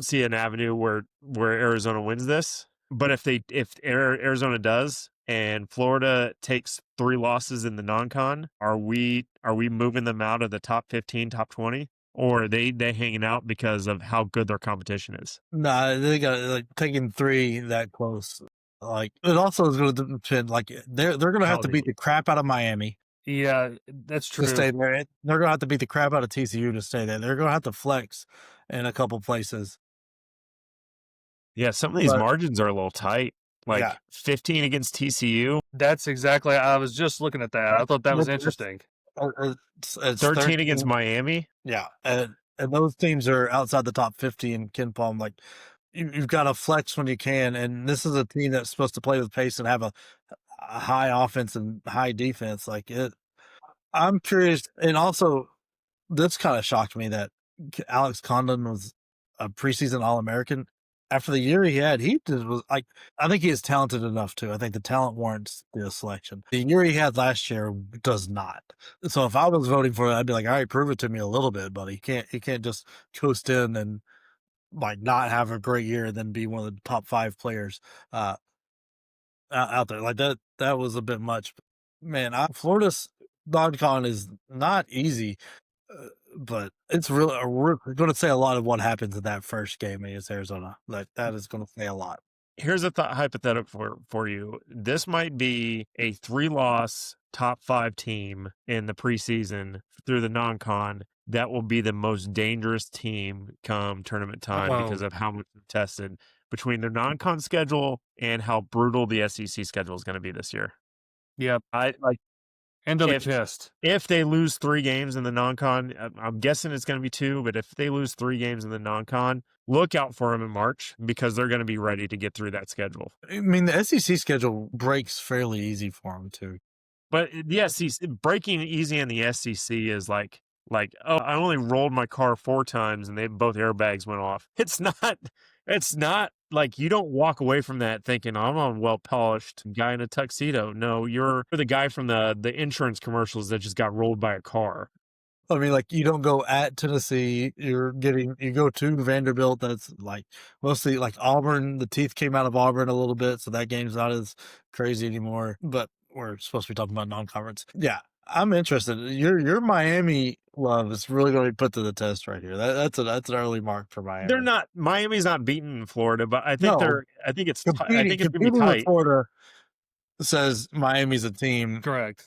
C: see an avenue where Arizona wins this. But if Arizona does, and Florida takes 3 losses in the non-con, are we moving them out of the top 15, top 20? Or are they hanging out because of how good their competition is?
B: No, they got taking 3 that close. Like it also is going to depend. Like they're going to have to beat the crap out of Miami.
A: Yeah, that's true.
B: To stay there, they're going to have to beat the crap out of TCU to stay there. They're going to have to flex in a couple places.
C: Yeah, some of these
B: But-
C: margins are a little tight. Like
B: Yeah.
C: 15 against TCU,
A: That's exactly. I was just looking at that. I thought that was
B: It's-
A: interesting.
B: It's
C: 13 against Miami.
B: Yeah, and those teams are outside the top 50 in KenPom. Like you've got to flex when you can, and this is a team that's supposed to play with pace and have a high offense and high defense. Like it, I'm curious, and also this kind of shocked me that Alex Condon was a preseason All-American. After the year he had, he just was like, I think he is talented enough to. I think the talent warrants the selection. The year he had last year does not. So if I was voting for it, I'd be like, all right, prove it to me a little bit, buddy. You can't just coast in and like not have a great year and then be one of the top 5 players out there. Like that was a bit much. Man, Florida's non-con is not easy. But it's really we're going to say a lot of what happens in that first game against Arizona. Like that is going to say a lot.
C: Here's a hypothetical for you. This might be a 3-loss top 5 team in the preseason through the non-con. That will be the most dangerous team come tournament time because of how much they're tested between their non-con schedule and how brutal the SEC schedule is going to be this year.
A: Yep.
C: I like.
A: End of the chest.
C: If they lose 3 games in the non-con, I'm guessing it's going to be 2, but if they lose 3 games in the non-con, look out for them in March because they're going to be ready to get through that schedule.
B: I mean, the SEC schedule breaks fairly easy for them too.
C: But the SEC breaking easy in the SEC is like, oh, I only rolled my car 4 times and both airbags went off. It's not like you don't walk away from that thinking I'm a well-polished guy in a tuxedo. No, you're the guy from the insurance commercials that just got rolled by a car.
B: I mean, like you don't go at Tennessee. You go to Vanderbilt. That's like mostly like Auburn. The teeth came out of Auburn a little bit, so that game's not as crazy anymore. But we're supposed to be talking about non-conference. Yeah, I'm interested. Your Miami love is really going to be put to the test right here. That's an early mark for Miami.
C: They're not. Miami's not beaten Florida, but I think I think it's going to be tight.
B: Florida says Miami's a team
A: Correct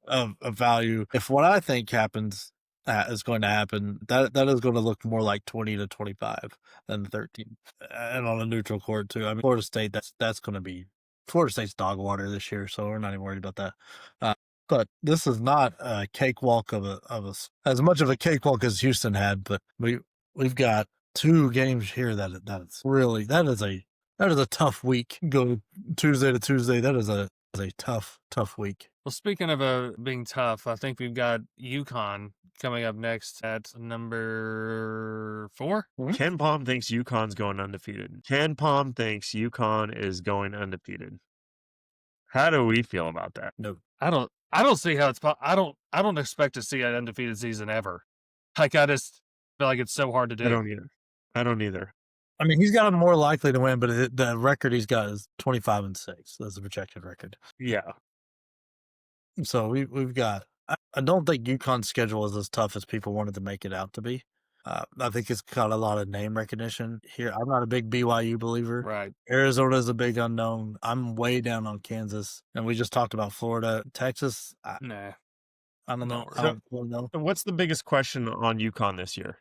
B: of value. If what I think happens is going to happen, that is going to look more like 20 to 25 than 13, and on a neutral court too. I mean, Florida State. That's going to be Florida State's dog water this year, so we're not even worried about that. But this is not a cakewalk of as much of a cakewalk as Houston had. But we've got 2 games here that is a tough week. Go Tuesday to Tuesday. That is a tough week.
A: Well, speaking of being tough, I think we've got UConn coming up next at number 4.
C: KenPom thinks UConn's going undefeated. KenPom thinks UConn is going undefeated. How do we feel about that?
B: No,
A: I don't see how it's. I don't expect to see an undefeated season ever. Like I just feel like it's so hard to do.
C: I don't either.
B: I mean, he's got him more likely to win, but the record he's got is 25-6. That's the projected record.
C: Yeah.
B: So we've got. I don't think UConn's schedule is as tough as people wanted to make it out to be. I think it's got a lot of name recognition here. I'm not a big BYU believer.
A: Right.
B: Arizona is a big unknown. I'm way down on Kansas, and we just talked about Florida, Texas.
A: Nah.
B: I don't know.
A: So-
B: I don't know.
C: What's the biggest question on UConn this year?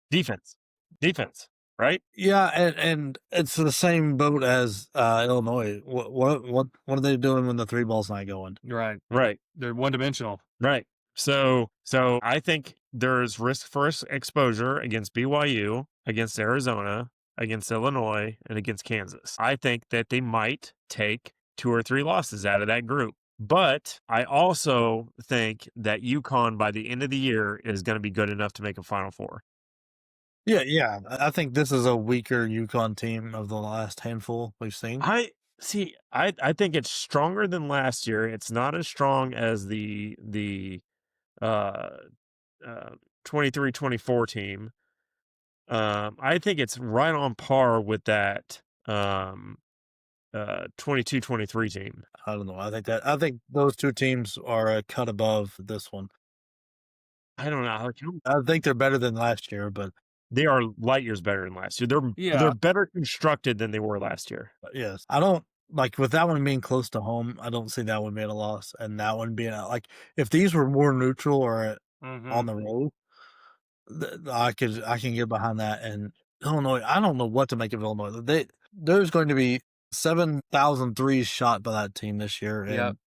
C: Defense, right?
B: Yeah, and it's the same boat as Illinois. What are they doing when the 3 ball's not going?
A: Right.
C: Right.
A: They're one-dimensional.
C: Right. So I think there's risk for exposure against BYU, against Arizona, against Illinois, and against Kansas. I think that they might take 2 or 3 losses out of that group. But I also think that UConn by the end of the year is going to be good enough to make a Final Four.
B: Yeah. I think this is a weaker UConn team of the last handful we've seen.
C: I think it's stronger than last year. It's not as strong as the 23-24 team. I think it's right on par with that 22-23 team.
B: I don't know. I think those 2 teams are a cut above this one.
C: I don't know.
B: I think they're better than last year, but
C: They are light years better than last year. They're better constructed than they were last year.
B: yes, I don't like with that one being close to home. I don't see that one being a loss, and that one being like if these were more neutral or on the road, I can get behind that. And Illinois, I don't know what to make of Illinois. There's going to be 7,000 threes shot by that team this year, and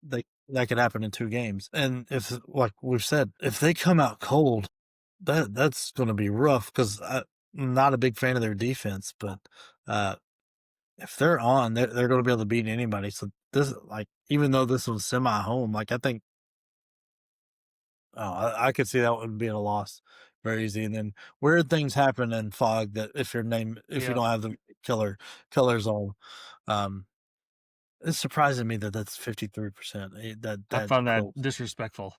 B: that could happen in 2 games. And if, like we've said, if they come out cold, that's going to be rough because I'm not a big fan of their defense. But if they're on, they're going to be able to beat anybody. So this, like, even though this was semi-home, like I think, I could see that one being a loss very easy. And then weird things happen in Fog that if you don't have the killers on, it's surprising me that that's 53%.
A: I found that
B: close.
A: disrespectful.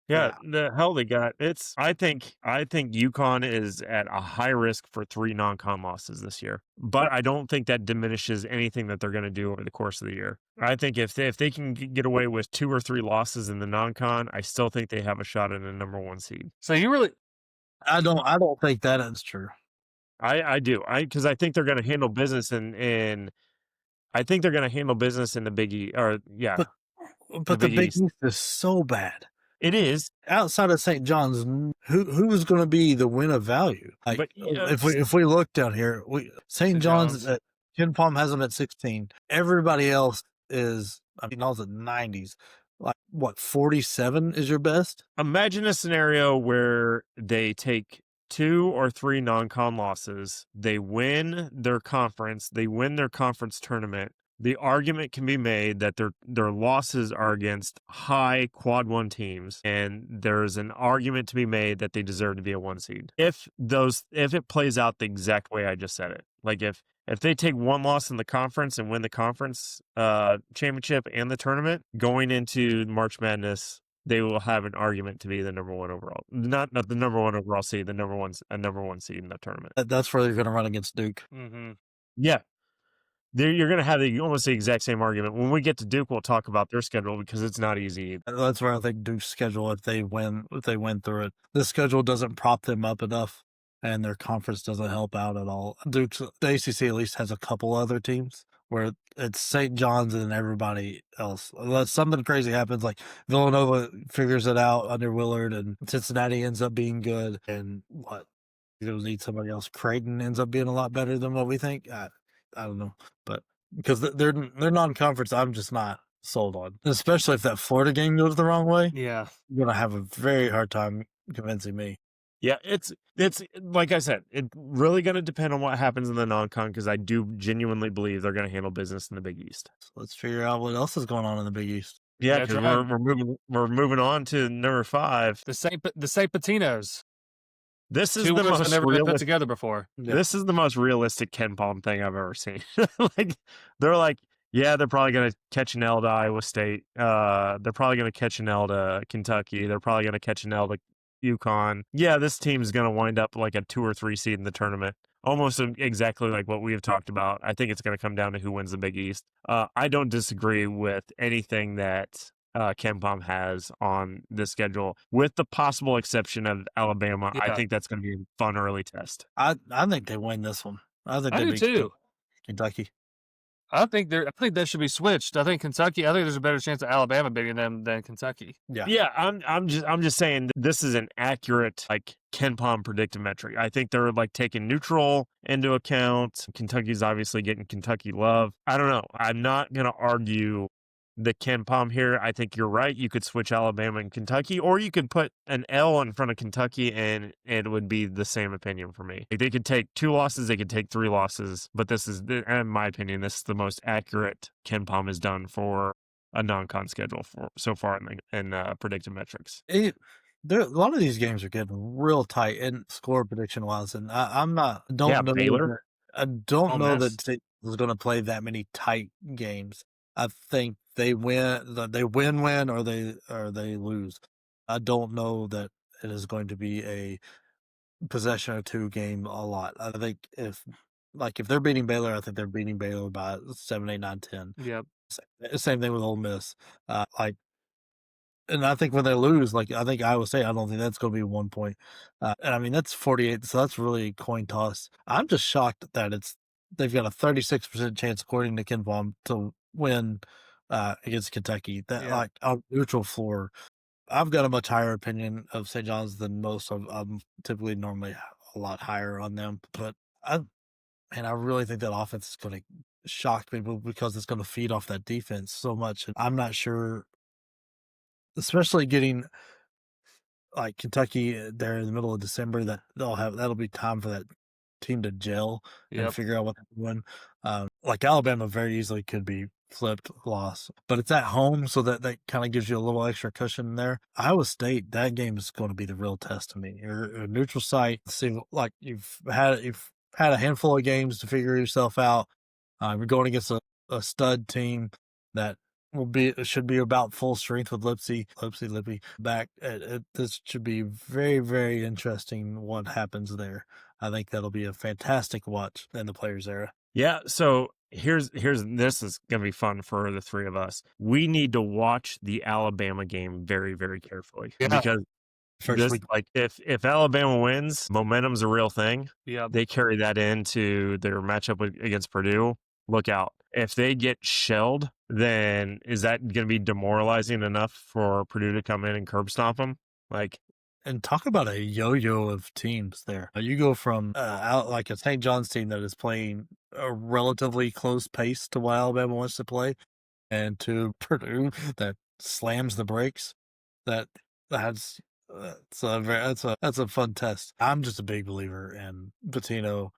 C: Yeah, the hell they got. I think UConn is at a high risk for 3 non-con losses this year, but I don't think that diminishes anything that they're going to do over the course of the year. I think if they can get away with 2 or 3 losses in the non-con, I still think they have a shot at a number 1 seed.
A: So you really?
B: I don't think that is true.
C: I do. Because I think they're going to handle business in I think they're going to handle business in the Big East. But
B: the Big East is so bad.
C: It is.
B: Outside of St. John's, who's going to be the win of value? Like,
C: But,
B: if we look down here, St. John's at Ken Palm has them at 16. Everybody else is, I was at 90s. Like, what, 47 is your best?
C: Imagine a scenario where they take 2 or 3 non-con losses. They win their conference. They win their conference tournament. The argument can be made that their losses are against high quad 1 teams, and there's an argument to be made that they deserve to be a 1 seed. If it plays out the exact way I just said it, like if they take 1 loss in the conference and win the conference championship and the tournament, going into March Madness, they will have an argument to be the number 1 overall, not the number 1 overall seed, the number 1 seed in the tournament.
B: That's where they're going to run against Duke.
A: Mm-hmm.
C: Yeah. You're going to have almost the exact same argument. When we get to Duke, we'll talk about their schedule because it's not easy.
B: That's where I think Duke's schedule, if they win through it, this schedule doesn't prop them up enough, and their conference doesn't help out at all. The ACC at least has a couple other teams where it's St. John's and everybody else. Unless something crazy happens, like Villanova figures it out under Willard, and Cincinnati ends up being good, and you'll need somebody else. Creighton ends up being a lot better than what we think. I don't know, but because they're non-conference, I'm just not sold on. Especially if that Florida game goes the wrong way.
A: Yeah,
B: you're gonna have a very hard time convincing me.
C: Yeah, it's like I said, it's really going to depend on what happens in the non-con because I do genuinely believe they're going to handle business in the Big East.
B: So let's figure out what else is going on in the Big East.
C: Yeah, because we're moving on to number 5.
A: the Saint Patinos.
C: This is
A: 2
C: the
A: words
C: most
A: I've never been put together before.
C: This is the most realistic Ken Palm thing I've ever seen. Like they're like, yeah, they're probably going to catch an L to Iowa State. They're probably going to catch an L to Kentucky. They're probably going to catch an L to UConn. Yeah, this team is going to wind up like a 2 or 3 seed in the tournament. Almost exactly like what we have talked about. I think it's going to come down to who wins the Big East. I don't disagree with anything that Ken Palm has on the schedule, with the possible exception of Alabama.
A: Yeah.
C: I think that's going to be a fun early test.
B: I think they win this one. I think
A: I do too.
B: Kentucky.
A: I think that should be switched. I think there's a better chance of Alabama beating them than Kentucky.
C: Yeah. I'm just saying this is an accurate like Ken Palm predictive metric. I think they're like taking neutral into account. Kentucky's obviously getting Kentucky love. I don't know. I'm not gonna argue the Ken Palm here. I think you're right. You could switch Alabama and Kentucky, or you could put an L in front of Kentucky and it would be the same opinion for me. Like they could take 2 losses, they could take 3 losses, but this is, in my opinion, this is the most accurate Ken Palm has done for a non-con schedule for so far in predictive metrics.
B: A lot of these games are getting real tight in score prediction wise, and I don't know that State is going to play that many tight games. I think they win, or they lose. I don't know that it is going to be a possession or 2 game a lot. I think if they're beating Baylor, I think they're beating Baylor by 7, 8, 9, 10.
A: Yep.
B: Same thing with Ole Miss. And I think when they lose, I think Iowa State, I don't think that's going to be 1 point. And I mean, that's 48, so that's really a coin toss. I'm just shocked that they've got a 36% chance, according to Ken Palm, to win against Kentucky. Like on neutral floor, I've got a much higher opinion of St. John's than most. I'm typically normally a lot higher on them, but I really think that offense is going to shock people because it's going to feed off that defense so much. And I'm not sure, especially getting like Kentucky there in the middle of December, that that'll be time for that team to gel and
A: Yep.
B: figure out what they're doing. Like Alabama very easily could be flipped loss, but it's at home, so that kind of gives you a little extra cushion there. Iowa State, that game is going to be the real test to me. You're a neutral site. See, like you've had a handful of games to figure yourself out. You're going against a stud team that should be about full strength with Lippy back. This should be very, very interesting what happens there. I think that'll be a fantastic watch in the Players era.
C: Yeah, so here's this is gonna be fun for the three of us. We need to watch the Alabama game very, very carefully
A: Yeah.
C: because
B: First week,
C: like if Alabama wins, momentum's a real thing.
A: Yeah.
C: They carry that into their matchup against Purdue. Look out. If they get shelled, then is that going to be demoralizing enough for Purdue to come in and curb stomp them? Like,
B: and talk about a yo-yo of teams there. You go from out like a St. John's team that is playing a relatively close pace to what Alabama wants to play, and to Purdue that slams the brakes. That's a fun test. I'm just a big believer in Pitino.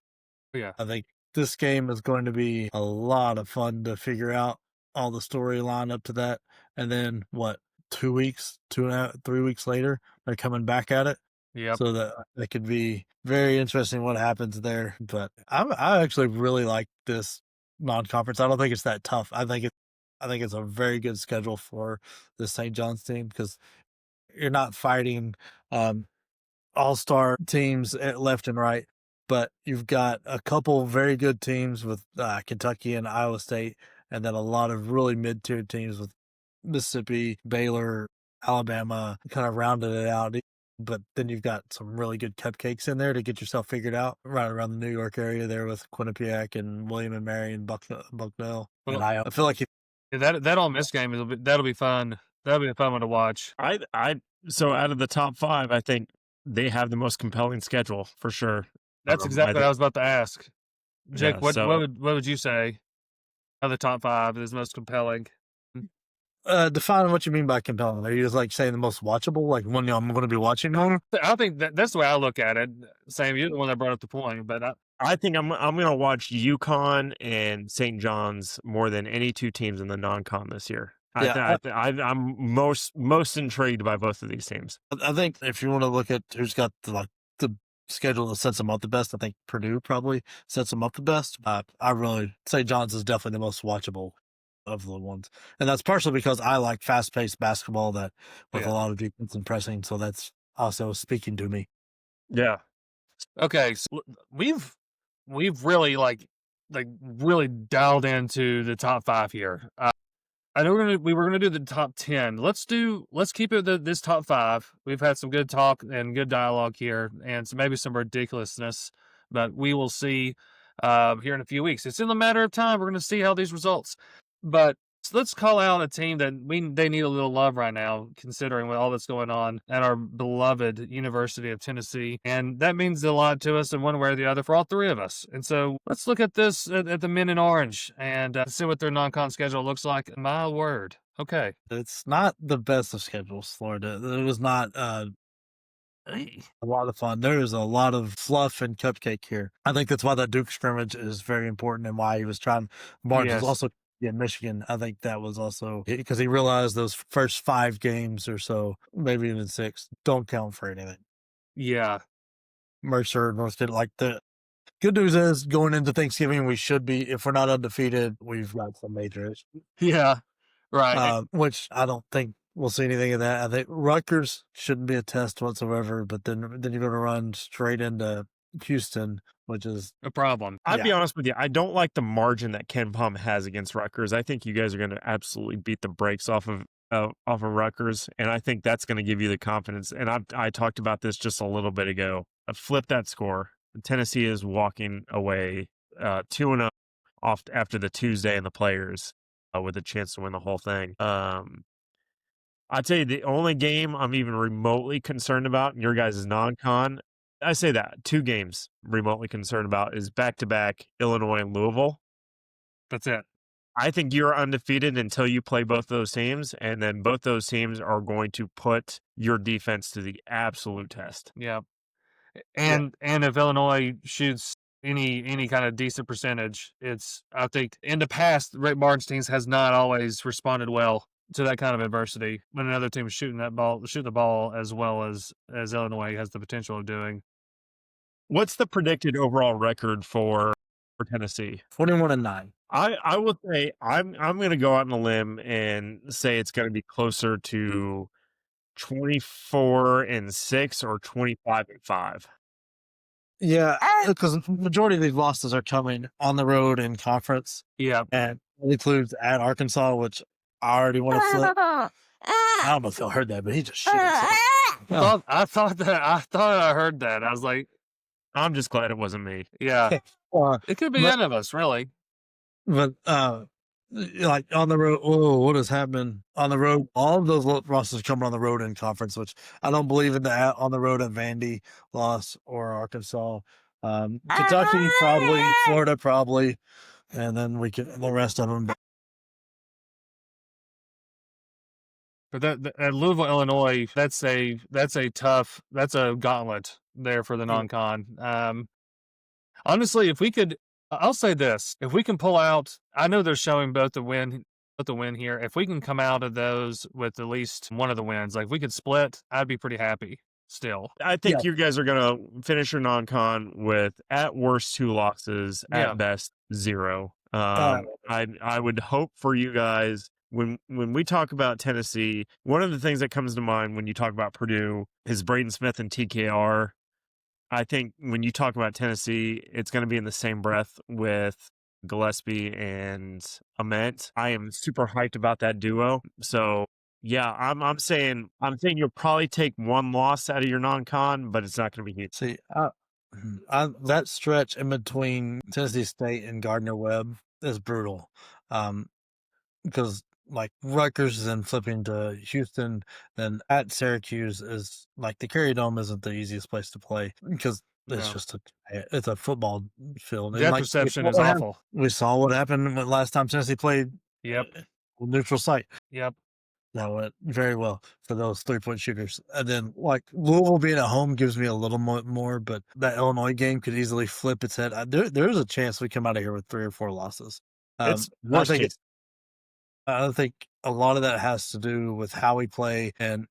A: Yeah.
B: I think this game is going to be a lot of fun to figure out all the storyline up to that. And then 3 weeks later, they're coming back at it.
A: Yep.
B: So that could be very interesting what happens there. But I actually really like this non-conference. I don't think it's that tough. I think it's a very good schedule for the St. John's team because you're not fighting all-star teams left and right, but you've got a couple very good teams with Kentucky and Iowa State, and then a lot of really mid-tier teams with Mississippi, Baylor, Alabama, kind of rounded it out. But then you've got some really good cupcakes in there to get yourself figured out right around the New York area there with Quinnipiac and William and Mary and Bucknell. And I feel like
A: that Ole Miss game that'll be fun. That'll be a fun one to watch.
C: So out of the top 5, I think they have the most compelling schedule for sure.
A: That's exactly what I was about to ask. Jake,
C: Yeah,
A: what would you say of the top 5 is most compelling?
B: define what you mean by compelling. Are you just like saying the most watchable, like one I'm going to be watching on?
A: I think that's the way I look at it. Sam, you're the one that brought up the point, but
C: I think I'm going to watch UConn and St. John's more than any 2 teams in the non-con this year.
B: Yeah,
C: I'm most intrigued by both of these teams.
B: I think if you want to look at who's got the schedule that sets them up the best, I think Purdue probably sets them up the best. I really St. John's is definitely the most watchable of the ones, and that's partially because I like fast-paced basketball that with a lot of defense and pressing. So that's also speaking to me.
C: Yeah.
A: okay, so we've really like really dialed into the top 5 here. I know we were gonna do the top 10. Let's keep it this top 5. We've had some good talk and good dialogue here, and maybe some ridiculousness, but we will see here in a few weeks. It's in a matter of time. We're gonna see how these results. But let's call out a team that they need a little love right now, considering with all that's going on at our beloved University of Tennessee, and that means a lot to us in one way or the other for all 3 of us. And so let's look at this at the men in orange and see what their non-con schedule looks like. My word. Okay.
B: It's not the best of schedules, Florida. It was not a lot of fun. There is a lot of fluff and cupcake here. I think that's why that Duke scrimmage is very important and why he was trying. Barnes was also in Michigan. I think that was also because he realized those first 5 games or so, maybe even 6, don't count for anything.
A: Yeah.
B: Mercer, North Carolina, like the good news is going into Thanksgiving, we should be, if we're not undefeated, we've got some major issues.
A: Yeah. Right.
B: Which I don't think we'll see anything of that. I think Rutgers shouldn't be a test whatsoever, but then you're going to run straight into Houston, which is
A: a problem.
C: I'll be honest with you. I don't like the margin that Ken Pom has against Rutgers. I think you guys are going to absolutely beat the brakes off of Rutgers, and I think that's going to give you the confidence. And I talked about this just a little bit ago. Flip that score. Tennessee is walking away 2-0 off after the Tuesday and the Players with a chance to win the whole thing. I'd tell you the only game I'm even remotely concerned about in your guys' non-con I say that 2 games remotely concerned about is back-to-back Illinois and Louisville.
A: That's it.
C: I think you're undefeated until you play both those teams, and then both those teams are going to put your defense to the absolute test.
A: Yeah. And if Illinois shoots any kind of decent percentage, I think in the past, Rick Barnes' teams has not always responded well to that kind of adversity when another team is shooting the ball as well as Illinois has the potential of doing.
C: What's the predicted overall record for Tennessee?
B: 21-9.
C: I will say I'm going to go out on a limb and say it's going to be closer to 24-6 or 25-5.
B: Yeah, because the majority of these losses are coming on the road in conference.
A: Yeah.
B: And it includes at Arkansas, which I already want to flip. I don't know if y'all heard that, but he just shit himself.
A: I thought I heard that. I was like,
C: I'm just glad it wasn't me.
A: yeah. It could be any of us, really.
B: But like on the road, what has happened on the road? All of those losses coming on the road in conference, which I don't believe in the on the road at Vandy loss or Arkansas. Kentucky probably, Florida probably, and then the rest of them.
A: But at Louisville, Illinois, that's a gauntlet there for the non-con. Honestly, if we could, I'll say this: if we can pull out, I know they're showing both the win here. If we can come out of those with at least one of the wins, like if we could split, I'd be pretty happy. Still,
C: I think you guys are going to finish your non-con with at worst 2 losses, at best 0. I would hope for you guys. When we talk about Tennessee, one of the things that comes to mind when you talk about Purdue is Braden Smith and TKR. I think when you talk about Tennessee, it's going to be in the same breath with Gillespie and Ament. I am super hyped about that duo. So yeah, I'm saying you'll probably take 1 loss out of your non-con, but it's not going to be huge.
B: See, that stretch in between Tennessee State and Gardner-Webb is brutal, because like Rutgers is then flipping to Houston, then at Syracuse is like the Carrier Dome isn't the easiest place to play because it's just it's a football field.
A: That perception is awful.
B: We saw what happened when last time Tennessee played.
A: Yep.
B: Neutral site.
A: Yep.
B: That went very well for those 3-point shooters. And then like Louisville being at home gives me a little more, but that Illinois game could easily flip its head. There's a chance we come out of here with 3 or 4 losses.
C: It's worst case.
B: I think a lot of that has to do with how we play and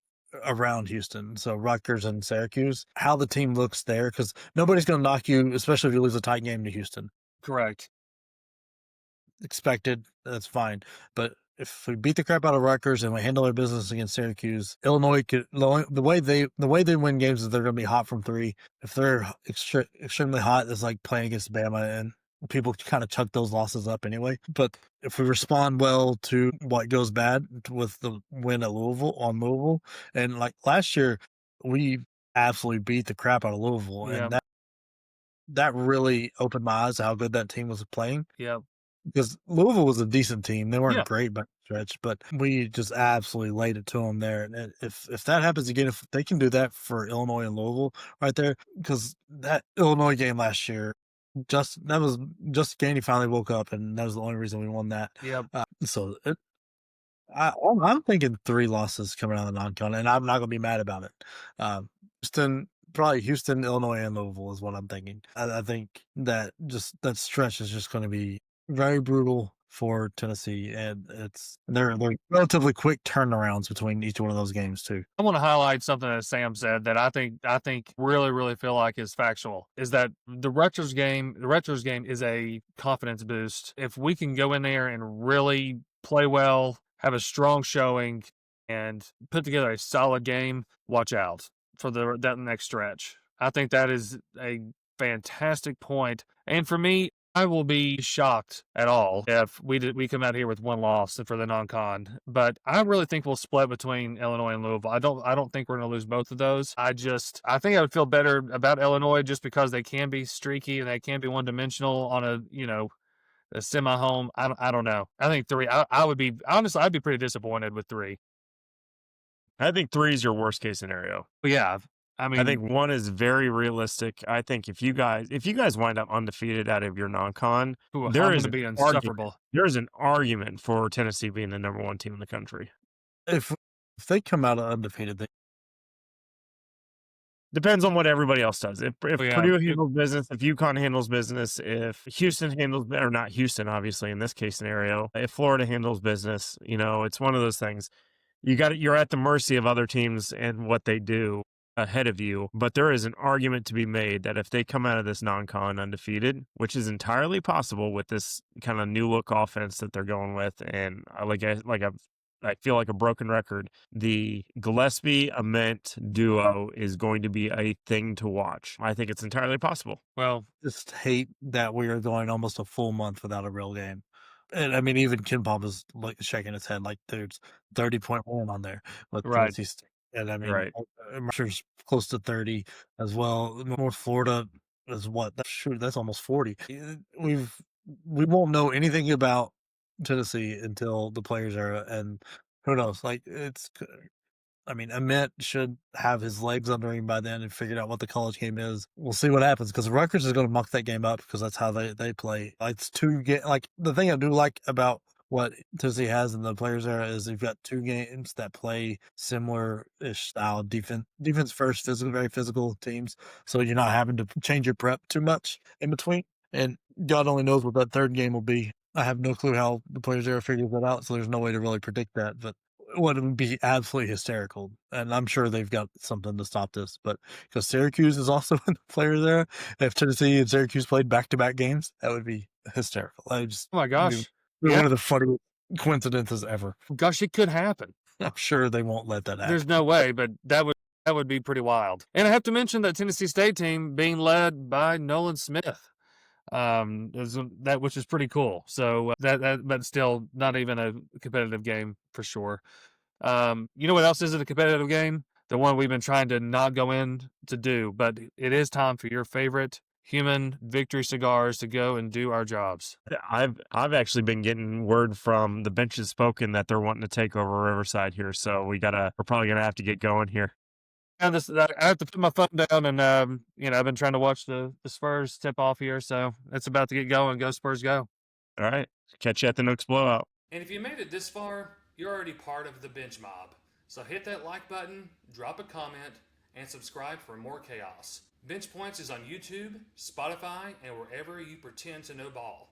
B: around Houston. So Rutgers and Syracuse, how the team looks there, because nobody's going to knock you, especially if you lose a tight game to Houston.
A: Correct.
B: Expected, that's fine. But if we beat the crap out of Rutgers and we handle our business against Syracuse, Illinois could the way they win games is they're going to be hot from 3. If they're extremely hot, it's like playing against Bama, and people kind of chuck those losses up anyway. But if we respond well to what goes bad with the win at Louisville, and like last year, we absolutely beat the crap out of Louisville, and that really opened my eyes to how good that team was playing.
A: Yeah.
B: Because Louisville was a decent team. They weren't great by stretch, but we just absolutely laid it to them there. And if that happens again, if they can do that for Illinois and Louisville right there, because that Illinois game last year, just Gandy finally woke up, and that was the only reason we won that.
A: Yep.
B: So I'm thinking 3 losses coming out of the non-con, and I'm not going to be mad about it. Houston, Illinois, and Louisville is what I'm thinking. I think that stretch is just going to be very brutal for Tennessee, and they're relatively quick turnarounds between each one of those games too.
A: I want to highlight something that Sam said that I think really feel like is factual, is that the Rutgers game is a confidence boost. If we can go in there and really play well, have a strong showing, and put together a solid game, watch out for that next stretch. I think that is a fantastic point. And for me, I will be shocked at all if we come out here with 1 loss for the non-con. But I really think we'll split between Illinois and Louisville. I don't think we're going to lose both of those. I think I would feel better about Illinois just because they can be streaky and they can be one-dimensional on a semi-home. I don't know. I think 3. I'd be pretty disappointed with 3.
C: I think 3 is your worst case scenario.
A: But yeah, I
C: I think
A: mean,
C: one is very realistic. I think if you guys wind up undefeated out of your non-con,
A: ooh, I'm
C: there
A: going
C: is
A: to
C: an
A: be
C: argument.
A: insufferable.
C: There's an argument for Tennessee being the number 1 team in the country.
B: If they come out undefeated, they
C: Depends on what everybody else does. If
A: Oh, yeah.
C: Purdue handles business, if UConn handles business, if Houston handles, or not Houston, obviously in this case scenario, if Florida handles business, it's one of those things. You're at the mercy of other teams and what they do ahead of you. But there is an argument to be made that if they come out of this non-con undefeated, which is entirely possible with this kind of new look offense that they're going with, and I feel like a broken record. The Gillespie Ament duo is going to be a thing to watch. I think it's entirely possible.
A: Well,
B: just hate that we are going almost a full month without a real game. And I mean, even Ken Pop is like shaking his head, like, "Dude's 30-point win on there with
A: right.
B: Tennessee State." And I mean,
C: Right.
B: Mercer's close to 30 as well. North Florida is what? That's almost 40. We won't know anything about Tennessee until the players era, and who knows? Like, I mean, Emmett should have his legs under him by then and figured out what the college game is. We'll see what happens because Rutgers is going to muck that game up because that's how they play. It's like the thing I do like about what Tennessee has in the players era is they've got 2 games that play similar-ish style defense first, very physical teams. So you're not having to change your prep too much in between. And God only knows what that 3rd game will be. I have no clue how the players era figures that out, so there's no way to really predict that. But what would be absolutely hysterical, and I'm sure they've got something to stop this, but because Syracuse is also in the players there, if Tennessee and Syracuse played back-to-back games, that would be hysterical.
A: Oh my gosh.
B: One of the funniest coincidences ever.
A: Gosh, it could happen.
B: I'm sure they won't let that happen.
A: There's no way, but that would be pretty wild. And I have to mention that Tennessee State team being led by Nolan Smith, which is pretty cool. So but still not even a competitive game for sure. You know what else isn't a competitive game? The one we've been trying to not go in to do, but it is time for your favorite human victory cigars to go and do our jobs.
C: I've actually been getting word from the benches spoken that they're wanting to take over Riverside here, so we're probably gonna have to get going here.
A: And I have to put my phone down, and I've been trying to watch the Spurs tip off here, so it's about to get going. Go Spurs, go!
C: All right, catch you at the Nooks blowout.
A: And if you made it this far, you're already part of the bench mob. So hit that like button, drop a comment, and subscribe for more chaos. Bench Points is on YouTube, Spotify, and wherever you pretend to know ball.